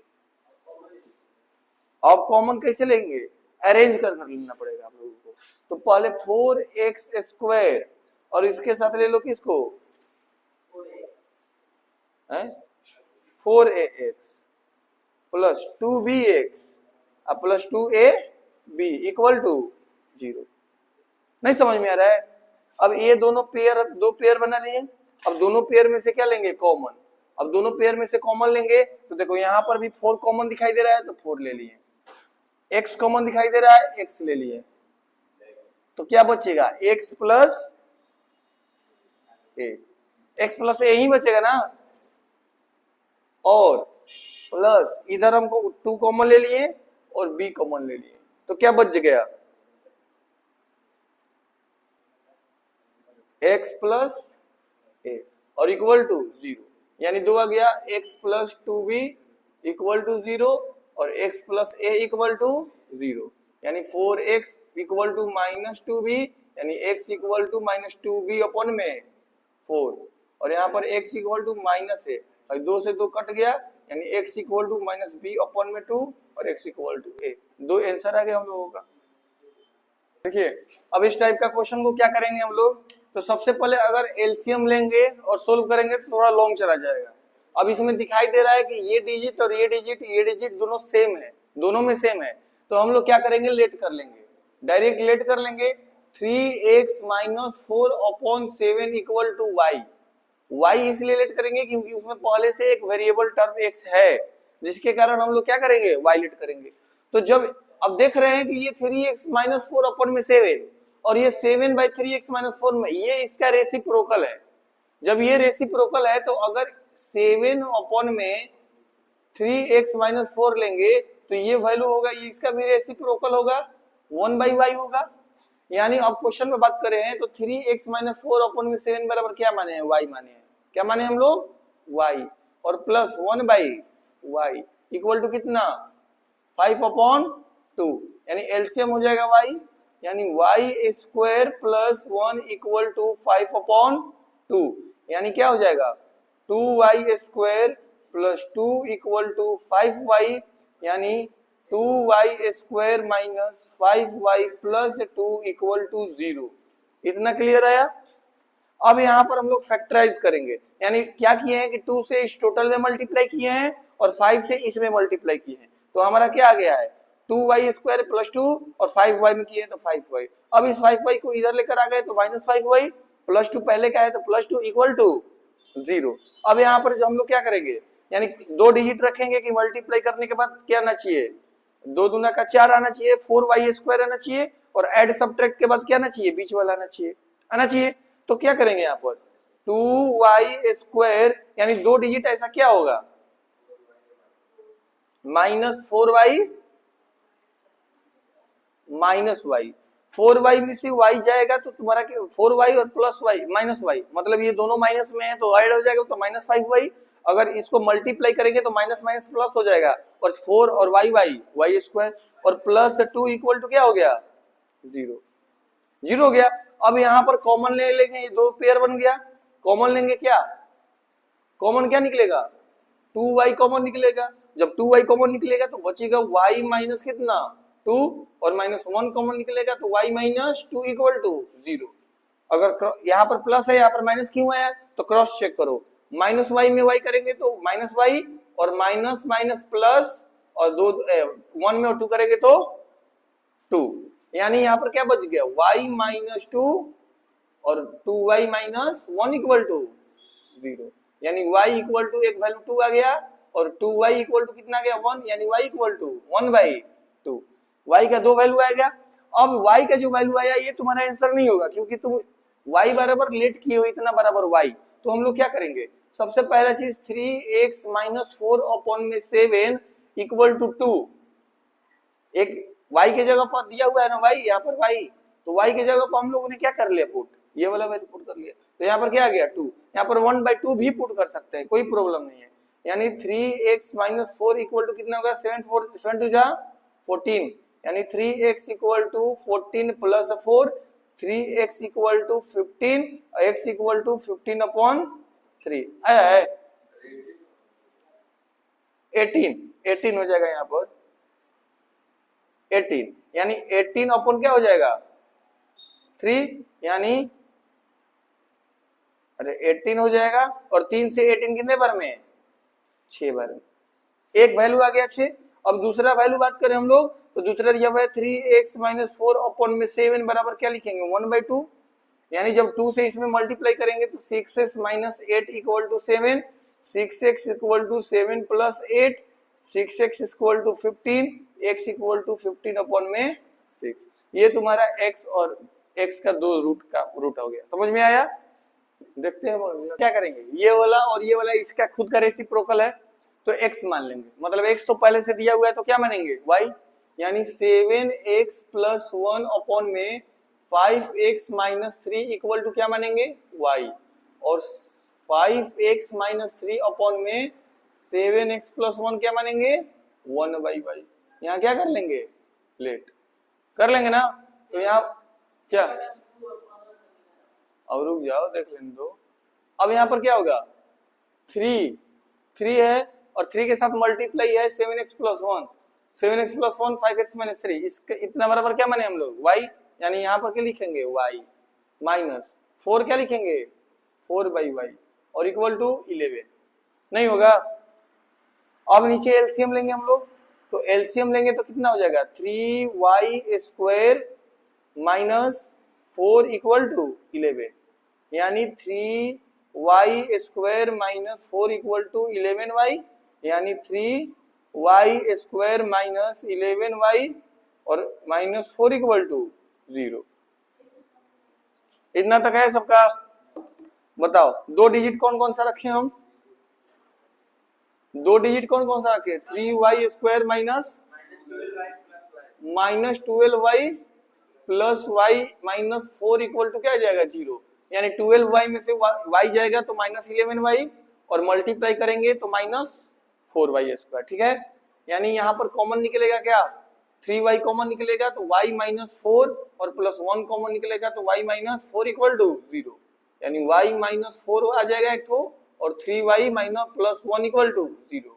अब कॉमन कैसे लेंगे, अरेंज कर लेना पड़ेगा आप लोगों को। तो पहले 4x स्क्वायर और इसके साथ ले लो किसको 4ax plus 2bx plus 2ab equal to 0। नहीं समझ में आ रहा है। अब ये दोनों पेयर, दो पेयर बना लिए, अब दोनों पेयर में से क्या लेंगे कॉमन। अब दोनों पेयर में से कॉमन लेंगे तो देखो यहाँ पर भी 4 कॉमन दिखाई दे रहा है तो 4 ले लिए, x कॉमन दिखाई दे रहा है x ले लिए, तो क्या बचेगा x प्लस a ही बचेगा ना, और प्लस इधर हमको 2 कॉमन ले लिए और b कॉमन ले लिए, तो क्या बच गया x प्लस a और इक्वल टू 0। यानी 2 आ गया, x plus 2b equal to 0 और x plus a equal to 0। यानी 4x इक्वल टू -2b, यानी x equal to -2b upon में 4, और यहाँ पर x इक्वल टू -a, और 2 से 2 कट गया, यानी x equal to -b upon में 2 और x equal to a। 2 answer आ गया हम लोगों का। देखिए अब इस टाइप का क्वेश्चन को क्या करेंगे हम लोग, तो सबसे पहले अगर एलसीएम लेंगे और सोल्व करेंगे तो थोड़ा लॉन्ग चला जाएगा। अब इसमें दिखाई दे रहा है कि ये डिजिट और ये डिजिट दोनों सेम है, दोनों में सेम है, तो हम लोग क्या करेंगे लेट कर लेंगे, डायरेक्ट लेट कर लेंगे। 3x - 4 upon 7 equal to y इसलिए लेट करेंगे क्योंकि उसमें पहले से एक वेरिएबल टर्म x है, जिसके कारण हम लोग क्या करेंगे y लेट करेंगे। तो जब अब देख रहे हैं कि ये 3x - 4 अपॉन में 7 और ये 7/3x - 4 में ये इसका रेसिप्रोकल है। जब ये रेसिप्रोकल है तो अगर 7 अपॉन में 3x - 4 लेंगे तो ये वैल्यू होगा, ये इसका भी रेसिप्रोकल होगा, 1/y होगा। यानी अब क्वेश्चन में बात करें हैं तो 3x - 4 अपॉन में 7 बराबर क्या माने हैं y माने हैं, क्या माने हम लोग y, और प्लस 1/y इक्वल टू कितना 5/2, यानी एलसीएम हो जाएगा y, यानी y square plus 1 equal to 5/2, यानी क्या हो जाएगा 2y square plus 2 equal to 5y, यानी 2y square minus 5y plus 2 equal to 0। इतना क्लियर आया। अब यहाँ पर हम लोग फैक्टराइज करेंगे, यानी क्या किए हैं कि 2 से इस टोटल में मल्टीप्लाई किए हैं और 5 से इसमें मल्टीप्लाई किए हैं, तो हमारा क्या आ गया है 2y स्क्वायर प्लस 2 और 5y में किए तो 5y। अब इस 5y को इधर लेकर आ गए तो -5y प्लस 2 पहले का है तो प्लस 2 इक्वल टू 0। अब यहाँ पर हम लोग क्या करेंगे, यानी 2 डिजिट रखेंगे कि मल्टीप्लाई करने के बाद क्या आना चाहिए 2 दूना का 4 आना चाहिए, 4y स्क्वायर आना चाहिए, और ऐड सब्ट्रैक्ट के बाद क्या आना चाहिए बीच वाला आना चाहिए। तो क्या करेंगे यहाँ पर 2y स्क्वायर, यानी 2 डिजिट ऐसा क्या होगा -4y -y, 4y में से y जाएगा तो तुम्हारा 4y और प्लस y -y, मतलब ये दोनों माइनस में है तो ऐड हो जाएगा तो -5y। अगर इसको मल्टीप्लाई करेंगे तो माइनस माइनस प्लस हो जाएगा, और 4 और y स्क्वायर और प्लस 2 इक्वल टू क्या हो गया 0 हो गया। अब यहाँ पर कॉमन ले लेंगे, ये 2 पेयर बन गया, कॉमन लेंगे क्या कॉमन क्या निकलेगा, 2y कॉमन निकलेगा। जब 2y कॉमन निकलेगा तो बचेगा y माइनस कितना 2 और माइनस 1 कॉमन निकलेगा तो y माइनस 2 इक्वल टू 0। अगर यहाँ पर प्लस है यहाँ पर माइनस क्यों है तो क्रॉस चेक करो, माइनस वाई में y करेंगे तो माइनस वाई और माइनस माइनस प्लस और 1 में और 2 करेंगे तो 2, यानी यहाँ पर क्या बच गया y माइनस 2 और 2y माइनस 1 इक्वल टू 0, यानी y इक्वल टू एक वैल्यू 2 आ गया और 2y इक्वल टू कितना आ गया 1, यानी y इक्वल टू 1/2। y का दो वैल्यू आएगा। अब y का जो वैल्यू आया ये तुम्हारा आंसर नहीं होगा क्योंकि तुम y बराबर लेट किए हो इतना बराबर y, तो हम लोग क्या करेंगे, सबसे पहला चीज 3x माइनस 4 अपॉन में 7 इक्वल टू 2, एक y के जगह पर दिया हुआ है ना y, यहाँ पर y, तो y के जगह पर हम लोगों ने क्या कर लिया पुट, ये वाला वैल्यू पुट कर लिया, तो यहाँ पर क्या आ गया 2, यहाँ पर 1/2 भी पुट कर सकते हैं, कोई प्रॉब्लम नहीं है। यानी 3x माइनस 4 इक्वल टू कितना होगा 7 टू जा 14, यानी 3x equal to 14 plus 4, 3x equal to 15, x equal to 15 upon 3 आया है 18 हो जाएगा यहाँ पर 18, यानी 18 अपॉन क्या हो जाएगा 3, यानी अरे 18 हो जाएगा और 3 से 18 कितने बार में 6 बार में, एक वैल्यू आ गया 6। अब दूसरा वैल्यू बात करें हम लोग तो दूसरा दिया हुआ है 3x माइनस 4 अपॉन में 7 बराबर क्या लिखेंगे 1/2, यानी जब 2 से इसमें मल्टीप्लाई करेंगे तो 6x minus 8 equal to 7, 6x equal to 7 plus 8, 6x equal to 15, x equal to 15 upon में 6, ये तुम्हारा x और x का दो रूट हो गया, समझ में आया। देखते हैं क्या करेंगे, ये वाला और ये वाला इसका खुद का रेसिप्रोकल है तो x मान लेंगे, मतलब x तो पहले से दिया हुआ है तो क्या मानेंगे y, यानी 7x प्लस 1 अपॉन में 5x माइनस 3 इक्वल टू क्या मानेंगे y, और 5x माइनस 3 अपॉन में 7x प्लस 1 क्या मानेंगे 1/y, यहाँ क्या कर लेंगे लेट कर लेंगे ना, तो यहाँ क्या अब रुक जाओ देख लेने दो। अब यहाँ पर क्या होगा 3 है और 3 के साथ मल्टीप्लाई है 7x plus 1, 7x plus 1 5x minus 3, इसका इतना बराबर क्या माने हम लोग y, यानी यहाँ पर क्या लिखेंगे y माइनस 4 क्या लिखेंगे 4/y और इक्वल टू 11, नहीं होगा। अब नीचे एलसीएम लेंगे हम लोग, तो एलसीएम लेंगे तो कितना हो जाएगा 3y square minus 4 equal to 11, यानी 3y square minus 4 equal to 11y, यानी 3y स्क्वायर माइनस 11y और माइनस 4 इक्वल टू 0। इतना तक है सबका, बताओ दो डिजिट कौन कौन सा रखे हम, दो डिजिट कौन कौन सा रखे 3y square minus 12y plus y minus 4 equal to क्या जाएगा 0, यानी 12y में से y जाएगा तो माइनस 11y और मल्टीप्लाई करेंगे तो माइनस 4y स्क्वायर, ठीक है। यानी यहाँ पर कॉमन निकलेगा क्या 3y कॉमन निकलेगा तो y माइनस 4 और प्लस 1 कॉमन निकलेगा तो y माइनस 4 इक्वल टू 0, यानी y माइनस 4 आ जाएगा एक ठो और 3y minus plus 1 equal to 0,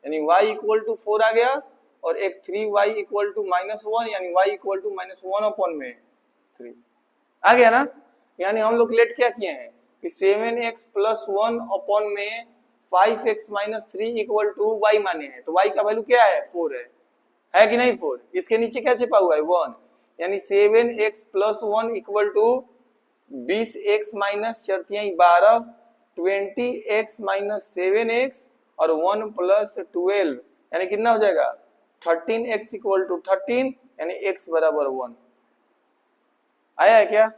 यानी y इक्वल टू 4 आ गया और एक 3y इक्वल टू माइनस 1, यानी y equal to minus 1 upon में 3 आ गया ना। यानी हम लोग लेट क्या किए हैं कि 7x प्लस 1 अपॉन में 5x minus 3 equal to y माने हैं, तो y का वैल्यू क्या है 4 है कि नहीं 4, इसके नीचे क्या छिपा हुआ है 1, यानी 7x plus 1 equal to 20x minus 12 20x minus 7x और 1 प्लस 12, यानी कितना हो जाएगा 13x इक्वल टू 13, यानी x बराबर 1 आया है क्या।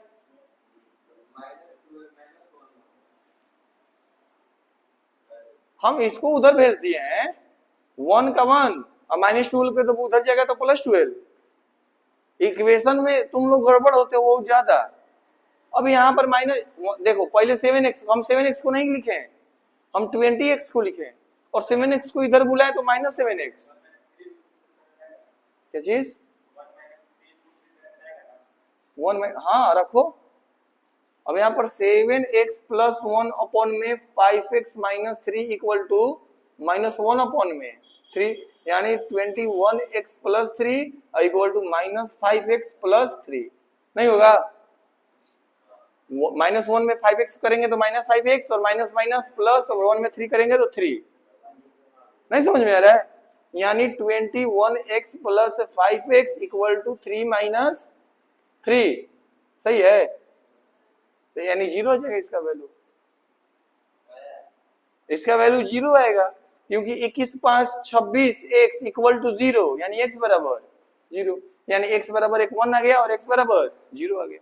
हम इसको उधर भेज दिए हैं 1 का 1 और माइनस 12 पे तो उधर जाएगा तो प्लस 12, इक्वेशन में तुम लोग गड़बड़ होते हो बहुत ज्यादा। अब यहाँ पर माइनस देखो पहले 7x, हम 7x को नहीं लिखे हम 20x को लिखे और 7x को इधर बुलाए तो माइनस 7x, क्या चीज 1 हाँ रखो अब यहाँ पर 7x प्लस 1 अपॉन में 5x minus 3 equal to minus 1 upon में 3, यानी 21x plus 3 equal to minus 5x plus 3। नहीं होगा, माइनस 1 में 5x करेंगे तो माइनस 5x, और माइनस माइनस प्लस, और 1 में 3 करेंगे तो 3। नहीं समझ में आ रहा है? यानी 21x plus 5x equal to 3 minus 3, सही है? तो यानी 0 हो जाएगा इसका वैल्यू, इसका वैल्यू 0 आएगा, क्योंकि 21 5 26 x इक्वल टू 0, यानी x बराबर 0, यानी x बराबर एक 1 आ गया और x बराबर 0 आ गया।